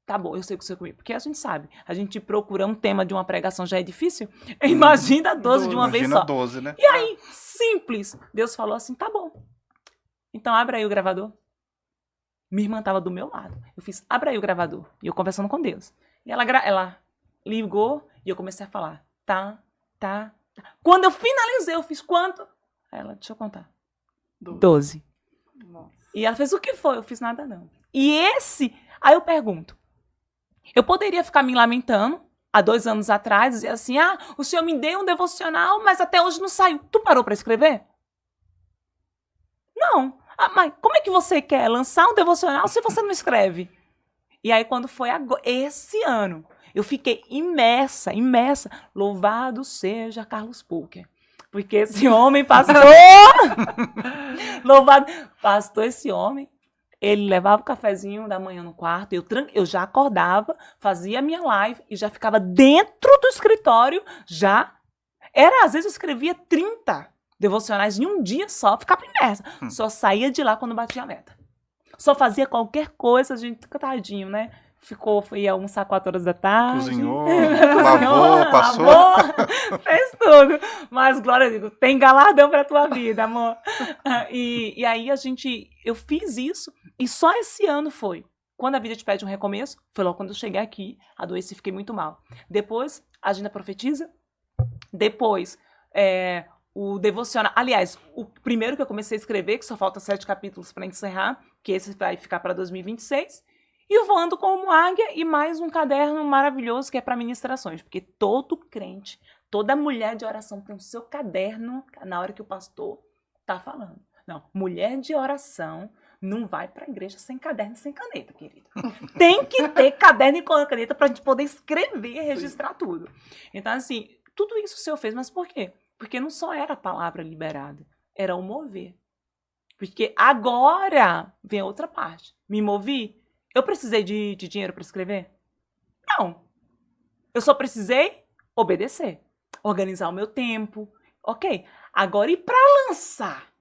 tá bom, eu sei que o Senhor comigo. Porque a gente sabe, a gente procura um tema de uma pregação já é difícil. Imagina 12 de uma vez só. 12, né? E aí, simples. Deus falou assim, tá bom. Então, abre aí o gravador. Minha irmã estava do meu lado. Eu fiz, abre aí o gravador. E eu conversando com Deus. E ela ligou e eu comecei a falar. Tá. Quando eu finalizei, eu fiz quanto? Aí ela, deixa eu contar. 12. Nossa. E ela fez, o que foi? Eu fiz nada não. E aí eu pergunto, eu poderia ficar me lamentando há 2 anos atrás, dizer assim, o Senhor me deu um devocional, mas até hoje não saiu. Tu parou para escrever? Não. Mas como é que você quer lançar um devocional se você não escreve? E aí quando foi esse ano, eu fiquei imersa. Louvado seja Carlos Pucker. Porque esse homem, pastor, louvado, pastor, esse homem, ele levava o cafezinho da manhã no quarto, eu já acordava, fazia a minha live e já ficava dentro do escritório, às vezes eu escrevia 30 devocionais em um dia só, ficava imersa, só saía de lá quando batia a meta. Só fazia qualquer coisa, a gente, tadinho, né? Foi almoçar 4 horas da tarde. Cozinhou, lavou, passou. Fez tudo. Mas, glória a Deus, tem galardão pra tua vida, amor. E aí eu fiz isso, e só esse ano foi. Quando a vida te pede um recomeço, foi logo quando eu cheguei aqui, adoeci e fiquei muito mal. Depois, a Agenda Profetiza. Depois, o devocional. Aliás, o primeiro que eu comecei a escrever, que só falta 7 capítulos para encerrar, que esse vai ficar para 2026. E o Voando como Águia e mais um caderno maravilhoso que é para ministrações. Porque todo crente, toda mulher de oração tem o seu caderno na hora que o pastor está falando. Não, mulher de oração não vai para a igreja sem caderno e sem caneta, querida. Tem que ter caderno e caneta para a gente poder escrever e registrar tudo. Então, assim, tudo isso o Senhor fez. Mas por quê? Porque não só era a palavra liberada, era o mover. Porque agora vem outra parte. Me movi? Eu precisei de dinheiro para escrever? Não. Eu só precisei obedecer. Organizar o meu tempo. Ok. Agora, e para lançar?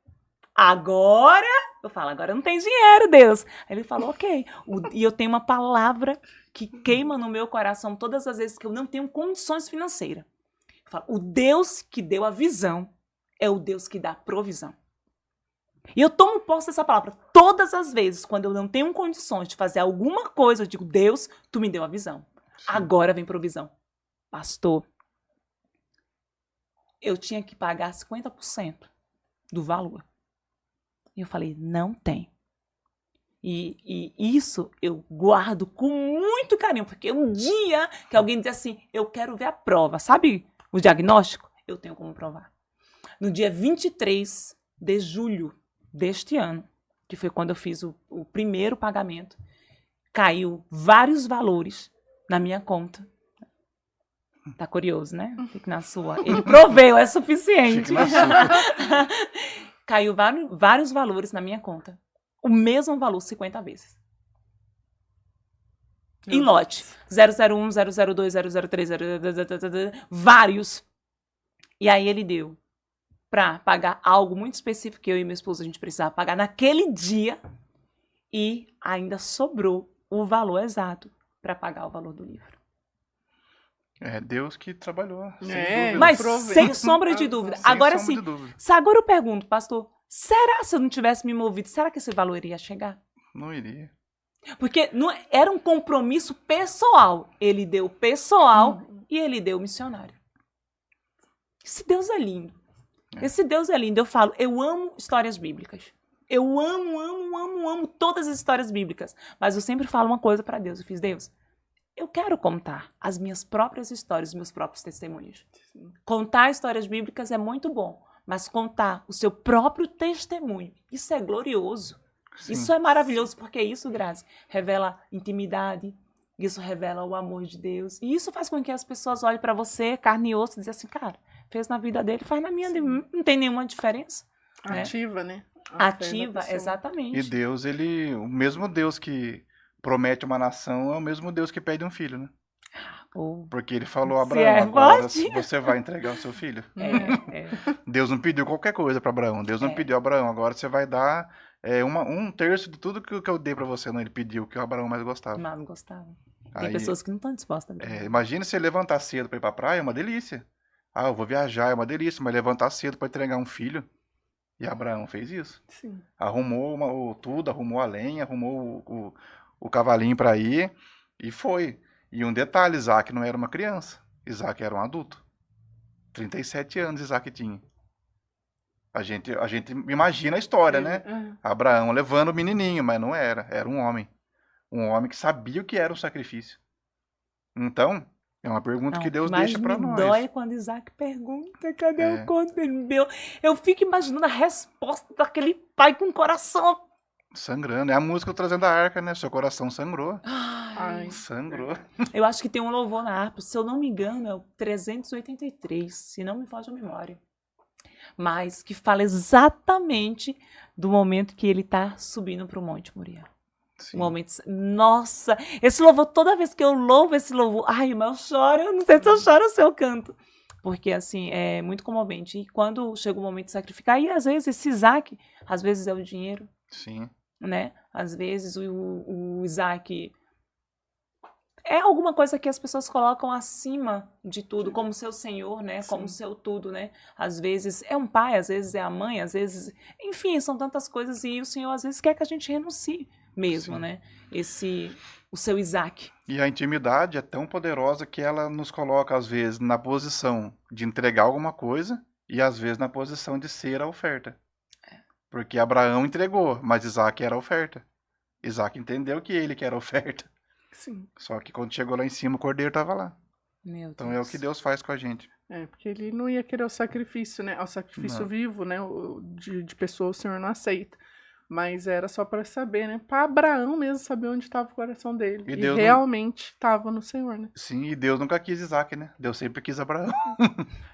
Agora, eu falo, agora não tem dinheiro, Deus. Aí ele falou, ok. E eu tenho uma palavra que queima no meu coração todas as vezes que eu não tenho condições financeiras. Eu falo, o Deus que deu a visão é o Deus que dá a provisão. E eu tomo posse dessa palavra todas as vezes, quando eu não tenho condições de fazer alguma coisa, eu digo, Deus, tu me deu a visão. Sim. Agora vem provisão. Pastor, eu tinha que pagar 50% do valor. E eu falei, não tem. E isso eu guardo com muito carinho, porque um dia que alguém diz assim, eu quero ver a prova, sabe o diagnóstico? Eu tenho como provar. No dia 23 de julho deste ano, que foi quando eu fiz o primeiro pagamento, caiu vários valores na minha conta. Tá curioso, né? Fique na sua. Ele proveu, é suficiente. Fique na sua. Caiu vários valores na minha conta. O mesmo valor 50 vezes. Em lote. 001, 002, 003, 003, vários. E aí ele deu para pagar algo muito específico que eu e minha esposa a gente precisava pagar naquele dia. E ainda sobrou o valor exato para pagar o valor do livro. É Deus que trabalhou, sem É, dúvida. Mas provei. sem sombra de dúvida. Sem Agora sombra sim, de dúvida. se agora eu pergunto, pastor, será se eu não tivesse me movido, será que esse valor iria chegar? Não iria. Porque não, era um compromisso pessoal. Ele deu pessoal e ele deu missionário. Esse Deus é lindo. Esse Deus é lindo. Eu falo, eu amo histórias bíblicas. Eu amo todas as histórias bíblicas. Mas eu sempre falo uma coisa para Deus. Eu fiz, Deus, eu quero contar as minhas próprias histórias, os meus próprios testemunhos. Contar histórias bíblicas é muito bom. Mas contar o seu próprio testemunho, isso é glorioso. Sim. Isso é maravilhoso, porque isso, Grazi, revela intimidade, isso revela o amor de Deus. E isso faz com que as pessoas olhem para você, carne e osso, e dizem assim, cara, fez na vida dele, faz na minha, não tem nenhuma diferença. Ativa, né? Ativa, exatamente. E Deus, o mesmo Deus que promete uma nação, é o mesmo Deus que pede um filho, né? Porque ele falou a Abraão, agora você vai entregar o seu filho. Deus não pediu qualquer coisa para Abraão. Deus não pediu a Abraão, agora você vai dar um terço de tudo que eu dei para você. Não, ele pediu o que o Abraão mais gostava. Não gostava. Tem pessoas que não estão dispostas a ver. Imagina você levantar cedo para ir para a praia, é uma delícia. Ah, eu vou viajar, é uma delícia, mas levantar cedo para entregar um filho. E Abraão fez isso. Sim. Arrumou tudo, arrumou a lenha, arrumou o cavalinho para ir e foi. E um detalhe, Isaac não era uma criança. Isaac era um adulto. 37 anos Isaac tinha. A gente imagina a história, né? Abraão levando o menininho, mas não era. Era um homem. Um homem que sabia o que era o sacrifício. Então, é uma pergunta que Deus deixa para nós. Mas me dói quando Isaac pergunta, cadê o cordeiro meu? Eu fico imaginando a resposta daquele pai com o coração sangrando. É a música trazendo a arca, né? Seu coração sangrou. Ai. Sangrou. Eu acho que tem um louvor na harpa, se eu não me engano, é o 383, se não me foge a memória. Mas que fala exatamente do momento que ele está subindo para o Monte Moriá. Sim. Um momento, nossa, esse louvor, toda vez que eu louvo esse louvor, ai, mas eu choro, eu não sei se eu choro ou se eu canto. Porque, assim, é muito comovente. E quando chega o momento de sacrificar, e às vezes esse Isaac, às vezes é o dinheiro. Sim. Né? Às vezes o Isaac é alguma coisa que as pessoas colocam acima de tudo, como seu senhor, né? Como seu tudo, né? Às vezes é um pai, às vezes é a mãe, às vezes... Enfim, são tantas coisas e o Senhor às vezes quer que a gente renuncie mesmo, né? O seu Isaac. E a intimidade é tão poderosa que ela nos coloca, às vezes, na posição de entregar alguma coisa e, às vezes, na posição de ser a oferta. Porque Abraão entregou, mas Isaac era a oferta. Isaac entendeu que ele que era a oferta. Sim. Só que quando chegou lá em cima, o cordeiro estava lá. Meu então Deus. é o que Deus faz com a gente. Porque ele não ia querer o sacrifício, né? O sacrifício vivo, né? De pessoa o Senhor não aceita. Mas era só para saber, né? Para Abraão mesmo saber onde estava o coração dele. E realmente estava no Senhor, né? Sim, e Deus nunca quis Isaac, né? Deus sempre quis Abraão.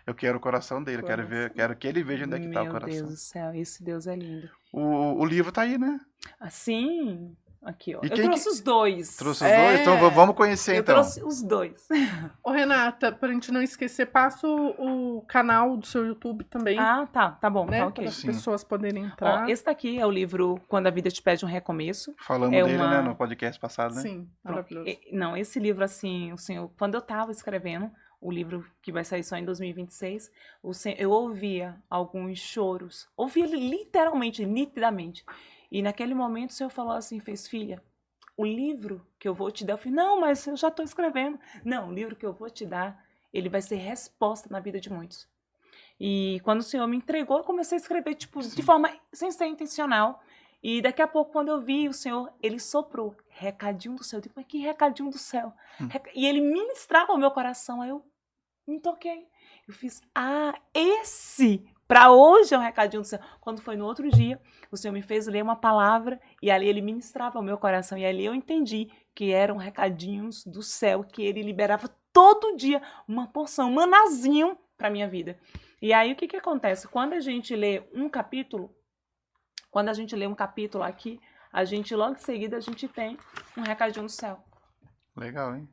Eu quero o coração dele, quero que ele veja onde é que está o coração. Meu Deus do céu, esse Deus é lindo. O livro tá aí, né? Assim, aqui, ó. E eu trouxe os dois. Trouxe os dois? Então vamos conhecer, então. Eu trouxe os dois. Ô, Renata, pra gente não esquecer, passa o canal do seu YouTube também. Ah, tá bom, né? tá ok. Para as pessoas poderem entrar. Ó, esse daqui é o livro Quando a Vida Te Pede um Recomeço. Falamos dele, né, no podcast passado, né? Sim, maravilhoso. Não, esse livro, assim, o Senhor, quando eu tava escrevendo o livro que vai sair só em 2026, eu ouvia alguns choros. Ouvia literalmente, nitidamente. E naquele momento o Senhor falou assim, filha, o livro que eu vou te dar, eu falei, não, mas eu já estou escrevendo. Não, o livro que eu vou te dar, ele vai ser resposta na vida de muitos. E quando o Senhor me entregou, eu comecei a escrever, tipo, de forma, sem ser intencional. E daqui a pouco, quando eu vi o Senhor, ele soprou, recadinho do céu. Eu digo, mas que recadinho do céu? E ele ministrava o meu coração, aí eu me toquei. Eu fiz, esse Para hoje é um recadinho do Senhor. Quando foi no outro dia, o Senhor me fez ler uma palavra e ali ele ministrava o meu coração. E ali eu entendi que eram recadinhos do céu, que ele liberava todo dia uma porção, um manazinho para minha vida. E aí o que acontece? Quando a gente lê um capítulo aqui, a gente logo em seguida a gente tem um recadinho do céu. Legal, hein?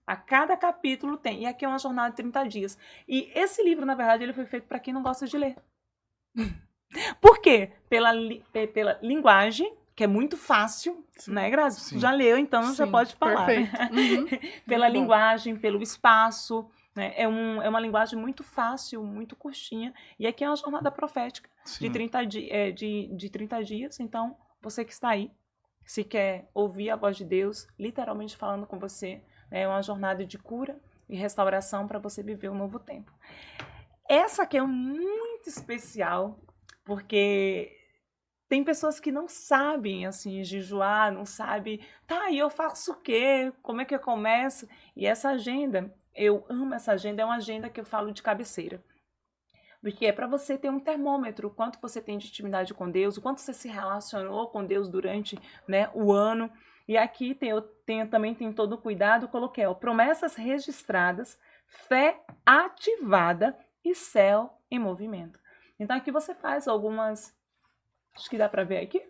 A cada capítulo tem. E aqui é uma jornada de 30 dias. E esse livro, na verdade, ele foi feito para quem não gosta de ler. Por quê? Pela linguagem, que é muito fácil, né, Grazi? Sim. Já leu, então Sim, já pode falar. perfeito. Uhum. Pela Muito bom. linguagem, pelo espaço. Né? É uma linguagem muito fácil, muito curtinha. E aqui é uma jornada profética Sim. de 30 dias. Então, você que está aí, se quer ouvir a voz de Deus, literalmente falando com você, é uma jornada de cura e restauração para você viver um novo tempo. Essa aqui é muito especial, porque tem pessoas que não sabem, assim, jejuar, não sabem, tá, e eu faço o quê? Como é que eu começo? E essa agenda, eu amo essa agenda, é uma agenda que eu falo de cabeceira. Porque é para você ter um termômetro, o quanto você tem de intimidade com Deus, o quanto você se relacionou com Deus durante, né, o ano. E aqui também tem todo o cuidado, coloquei, ó, promessas registradas, fé ativada e céu em movimento. Então aqui você faz algumas, acho que dá para ver aqui.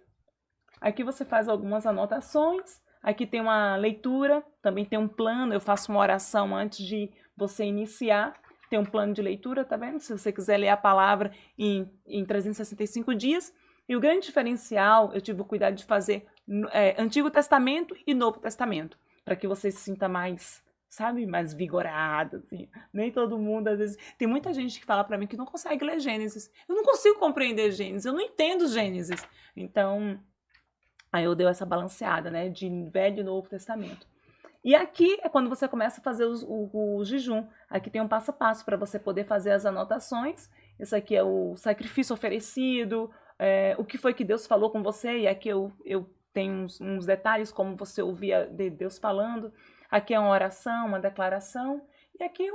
Aqui você faz algumas anotações, aqui tem uma leitura, também tem um plano, eu faço uma oração antes de você iniciar. Tem um plano de leitura, tá vendo? Se você quiser ler a palavra em 365 dias. E o grande diferencial, eu tive o cuidado de fazer Antigo Testamento e Novo Testamento, para que você se sinta mais, sabe, mais vigorado, assim. Nem todo mundo, às vezes... Tem muita gente que fala para mim que não consegue ler Gênesis. Eu não consigo compreender Gênesis, eu não entendo Gênesis. Então, aí eu dei essa balanceada, né, de Velho e Novo Testamento. E aqui é quando você começa a fazer o jejum. Aqui tem um passo a passo para você poder fazer as anotações. Esse aqui é o sacrifício oferecido, o que foi que Deus falou com você. E aqui eu tenho uns detalhes como você ouvia de Deus falando. Aqui é uma oração, uma declaração. E aqui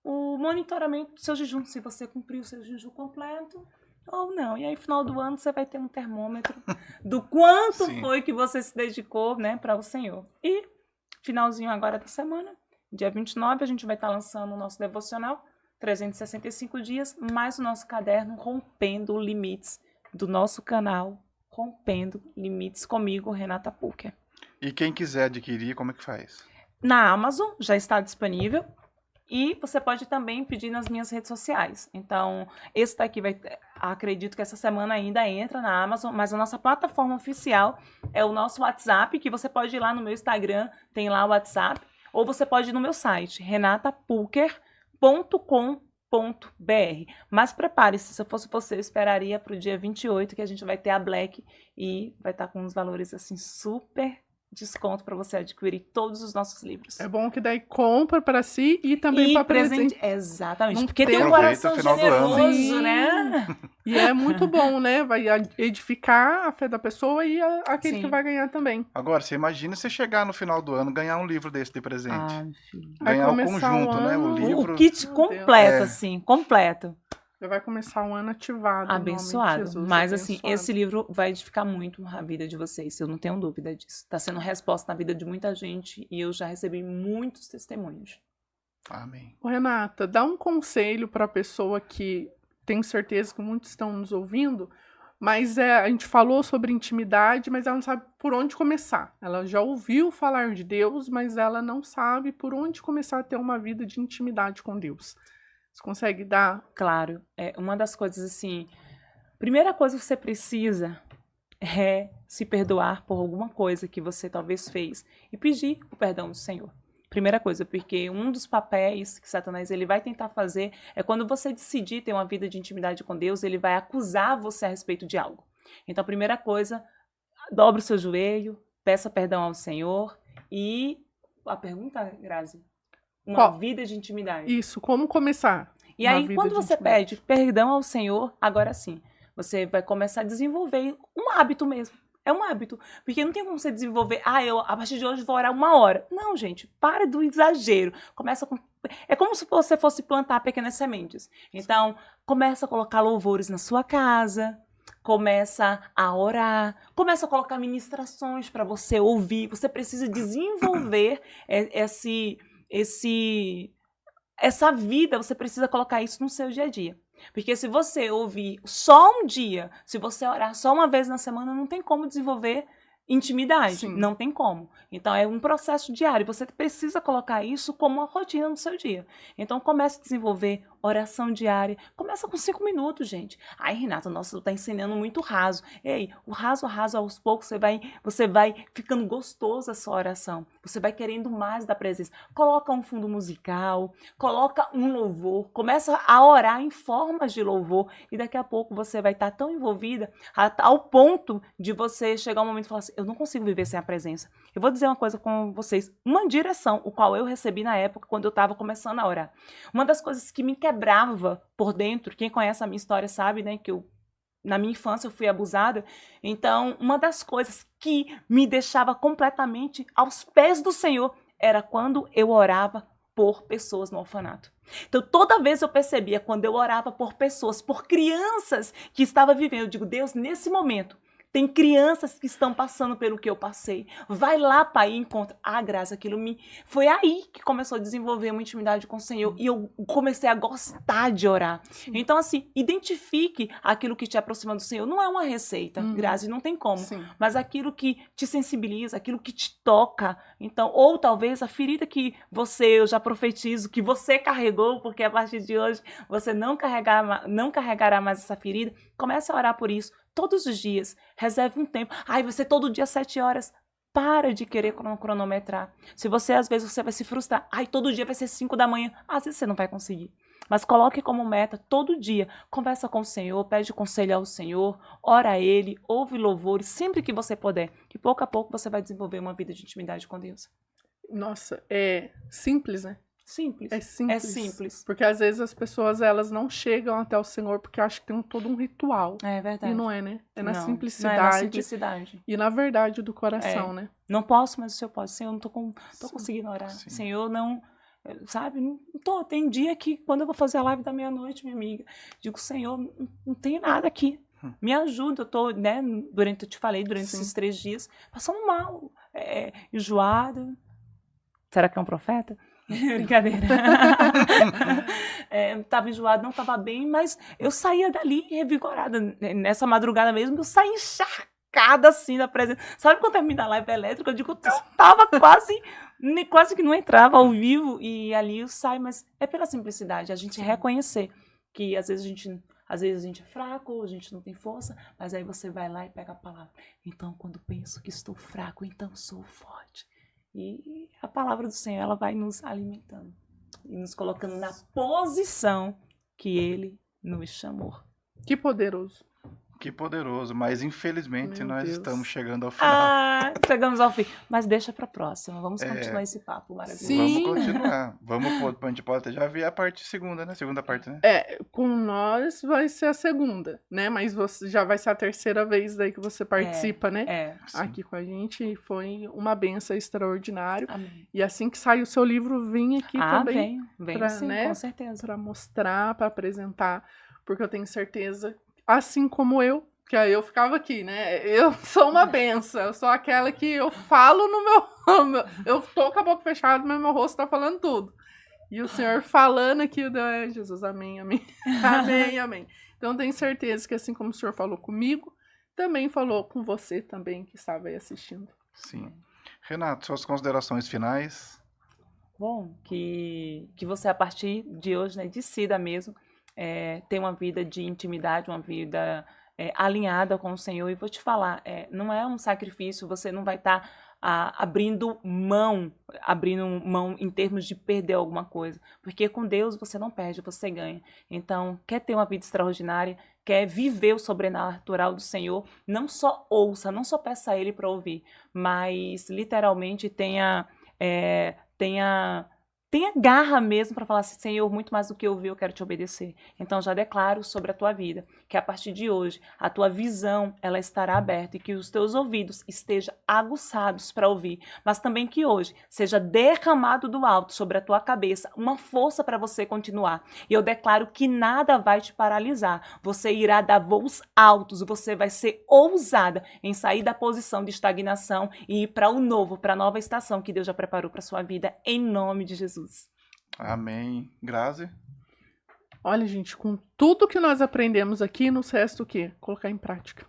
o monitoramento do seu jejum, se você cumpriu o seu jejum completo ou não. E aí, no final do ano, você vai ter um termômetro do quanto Sim. foi que você se dedicou, né, para o Senhor. E finalzinho agora da semana, dia 29, a gente vai estar lançando o nosso devocional, 365 dias, mais o nosso caderno Rompendo Limites, do nosso canal Rompendo Limites, comigo, Renata Pucker. E quem quiser adquirir, como é que faz? Na Amazon já está disponível e você pode também pedir nas minhas redes sociais. Então, esse daqui acredito que essa semana ainda entra na Amazon, mas a nossa plataforma oficial é o nosso WhatsApp, que você pode ir lá no meu Instagram, tem lá o WhatsApp, ou você pode ir no meu site, renatapucker.com.br. Mas prepare-se, se eu fosse você, eu esperaria para o dia 28, que a gente vai ter a Black e vai estar com uns valores assim super desconto para você adquirir todos os nossos livros. É bom que daí compra para si e também para presente. Exatamente, Não porque tem um aproveita coração o final do ano. generoso, né? E é muito bom, né? Vai edificar a fé da pessoa e aquele Sim. que vai ganhar também. Agora, você imagina você chegar no final do ano, ganhar um livro desse de presente. Ah, filho. Vai Ganhar o começar conjunto, o né? O ano- livro. O kit Meu completo, Deus. assim, completo. Já vai começar um ano ativado. Abençoado. Em nome de Jesus, Mas, assim, abençoado. esse livro vai edificar muito a vida de vocês, eu não tenho dúvida disso. Está sendo resposta na vida de muita gente e eu já recebi muitos testemunhos. Amém. Ô, Renata, dá um conselho para a pessoa que tenho certeza que muitos estão nos ouvindo, mas a gente falou sobre intimidade, mas ela não sabe por onde começar. Ela já ouviu falar de Deus, mas ela não sabe por onde começar a ter uma vida de intimidade com Deus. Você consegue dar? Claro, uma das coisas assim, primeira coisa que você precisa é se perdoar por alguma coisa que você talvez fez e pedir o perdão do Senhor. Primeira coisa, porque um dos papéis que Satanás ele vai tentar fazer é quando você decidir ter uma vida de intimidade com Deus, ele vai acusar você a respeito de algo. Então, a primeira coisa, dobre o seu joelho, peça perdão ao Senhor e a pergunta, Grazi, uma vida de intimidade. Isso, como começar? E aí, quando você pede perdão ao Senhor, agora sim, você vai começar a desenvolver um hábito mesmo. É um hábito. Porque não tem como você desenvolver, eu a partir de hoje vou orar 1 hora. Não, gente, para do exagero. Começa com... É como se você fosse plantar pequenas sementes. Então, começa a colocar louvores na sua casa, começa a orar, começa a colocar ministrações para você ouvir. Você precisa desenvolver essa vida, você precisa colocar isso no seu dia a dia. Porque se você ouvir só um dia, se você orar só uma vez na semana, não tem como desenvolver intimidade. Sim. Não tem como. Então, é um processo diário. Você precisa colocar isso como uma rotina no seu dia. Então, comece a desenvolver oração diária. Começa com 5 minutos, gente. Ai, Renata, nossa, tu tá ensinando muito raso. Ei, o raso, aos poucos, você vai ficando gostoso a sua oração. Você vai querendo mais da presença. Coloca um fundo musical, coloca um louvor, começa a orar em formas de louvor e daqui a pouco você vai estar tão envolvida ao ponto de você chegar um momento e falar assim, eu não consigo viver sem a presença. Eu vou dizer uma coisa com vocês, uma direção, o qual eu recebi na época quando eu estava começando a orar. Uma das coisas que me quebrava por dentro, quem conhece a minha história sabe, né, que na minha infância eu fui abusada, então uma das coisas que me deixava completamente aos pés do Senhor era quando eu orava por pessoas no orfanato. Então toda vez eu percebia, quando eu orava por pessoas, por crianças que estavam vivendo, eu digo, Deus, nesse momento, tem crianças que estão passando pelo que eu passei. Vai lá, Pai, e encontra. Graça, foi aí que começou a desenvolver uma intimidade com o Senhor. E eu comecei a gostar de orar. Sim. Então, assim, identifique aquilo que te aproxima do Senhor. Não é uma receita, Graça, não tem como. Sim. Mas aquilo que te sensibiliza, aquilo que te toca. Então, ou talvez a ferida que eu já profetizo, que você carregou, porque a partir de hoje você não carregará mais essa ferida. Comece a orar por isso. Todos os dias, reserve um tempo. Vai ser todo dia 7 horas. Para de querer cronometrar. Se você, às vezes, você vai se frustrar. Todo dia vai ser 5 da manhã. Às vezes você não vai conseguir. Mas coloque como meta, todo dia, conversa com o Senhor, pede conselho ao Senhor, ora a Ele, ouve louvores, sempre que você puder. Que pouco a pouco você vai desenvolver uma vida de intimidade com Deus. Nossa, é simples, né? Simples. É simples. É simples. Porque às vezes as pessoas, elas não chegam até o Senhor porque acham que tem todo um ritual. É verdade. E não é, né? É na simplicidade. Não é na simplicidade. E na verdade do coração, né? Não posso, mas o Senhor pode. Senhor, eu não tô conseguindo orar. Sim. Senhor, não... Sabe? Não tô. Tem dia que, quando eu vou fazer a live da meia-noite, minha amiga, digo, Senhor, não tem nada aqui. Me ajuda. Eu tô, né? Eu te falei, durante esses 3 dias, passando mal, enjoada. Será que é um profeta? Brincadeira. Tava enjoada, não tava bem, mas eu saía dali revigorada. Nessa madrugada mesmo, eu saí encharcada assim da presença. Sabe quando termina a live elétrica? Eu digo, eu tava quase que não entrava ao vivo e ali eu saio, mas é pela simplicidade, a gente reconhecer que às vezes a gente é fraco, a gente não tem força, mas aí você vai lá e pega a palavra. Então, quando penso que estou fraco, então sou forte. E a palavra do Senhor, ela vai nos alimentando e nos colocando na posição que Ele nos chamou. Que poderoso. Que poderoso, mas infelizmente nós estamos chegando ao final. Chegamos ao fim. Mas deixa para a próxima, vamos continuar esse papo maravilhoso. Sim. Vamos continuar. A gente pode já ver a parte segunda, né? Segunda parte, né? Com nós vai ser a segunda, né? Mas você já vai ser a terceira vez daí que você participa, né? Aqui com a gente. Foi uma benção extraordinária. Amém. E assim que sair o seu livro, vem aqui também. Vem sim, né? Com certeza. Para mostrar, para apresentar, porque eu tenho certeza, assim como eu, que aí eu ficava aqui, né? Eu sou uma benção, eu sou aquela que eu falo no meu... Eu tô com a boca fechada, mas meu rosto tá falando tudo. E o Senhor falando aqui, Jesus, amém, amém. Amém, amém. Então, tenho certeza que assim como o Senhor falou comigo, também falou com você também, que estava aí assistindo. Sim. Renato, suas considerações finais? Bom, que você, a partir de hoje, né, decida mesmo ter uma vida de intimidade, uma vida alinhada com o Senhor. E vou te falar, não é um sacrifício, você não vai estar abrindo mão em termos de perder alguma coisa. Porque com Deus você não perde, você ganha. Então, quer ter uma vida extraordinária, quer viver o sobrenatural do Senhor, não só ouça, não só peça a Ele para ouvir, mas literalmente tenha tenha garra mesmo para falar assim, Senhor, muito mais do que ouvir, eu quero te obedecer. Então já declaro sobre a tua vida, que a partir de hoje, a tua visão, ela estará aberta e que os teus ouvidos estejam aguçados para ouvir, mas também que hoje seja derramado do alto sobre a tua cabeça uma força para você continuar. E eu declaro que nada vai te paralisar. Você irá dar voos altos, você vai ser ousada em sair da posição de estagnação e ir para o novo, para a nova estação que Deus já preparou para sua vida, em nome de Jesus. Amém. Grazi? Olha, gente, com tudo que nós aprendemos aqui, nos resta o quê? Colocar em prática.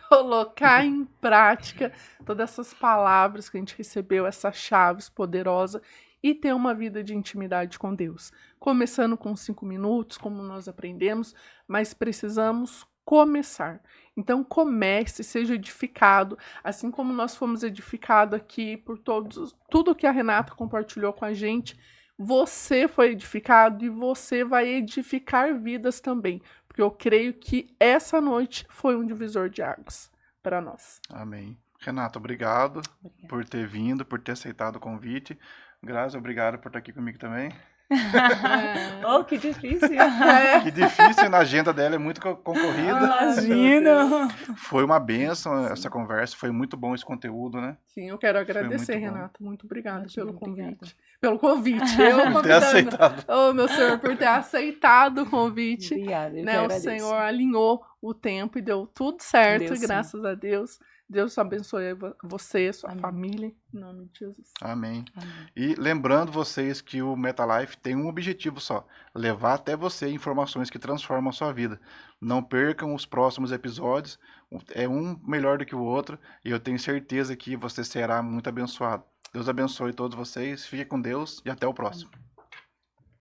Colocar em prática todas essas palavras que a gente recebeu, essas chaves poderosas, e ter uma vida de intimidade com Deus. Começando com 5 minutos, como nós aprendemos, mas precisamos começar. Então comece, seja edificado, assim como nós fomos edificados aqui por tudo que a Renata compartilhou com a gente. Você foi edificado e você vai edificar vidas também, porque eu creio que essa noite foi um divisor de águas para nós. Amém. Renata, obrigado por ter vindo, por ter aceitado o convite. Grazi, obrigado por estar aqui comigo também. Oh, que difícil. Que difícil, na agenda dela é muito concorrida. Imagina. Foi uma bênção essa conversa, foi muito bom esse conteúdo, né? Sim, eu quero agradecer, muito bom. Renata. Muito obrigada Imagina, pelo convite. obrigada. Pelo convite. Eu Por ter convidando. aceitado. Oh, meu Senhor, por ter aceitado o convite. Obrigada, eu que Né, o agradeço. Senhor alinhou o tempo e deu tudo certo, Deu sim. graças a Deus. Deus abençoe você, sua Amém. família, em nome de Jesus. Amém. Amém. E lembrando vocês que o MetaLife tem um objetivo só: levar até você informações que transformam a sua vida. Não percam os próximos episódios, é um melhor do que o outro, e eu tenho certeza que você será muito abençoado. Deus abençoe todos vocês, fique com Deus e até o próximo.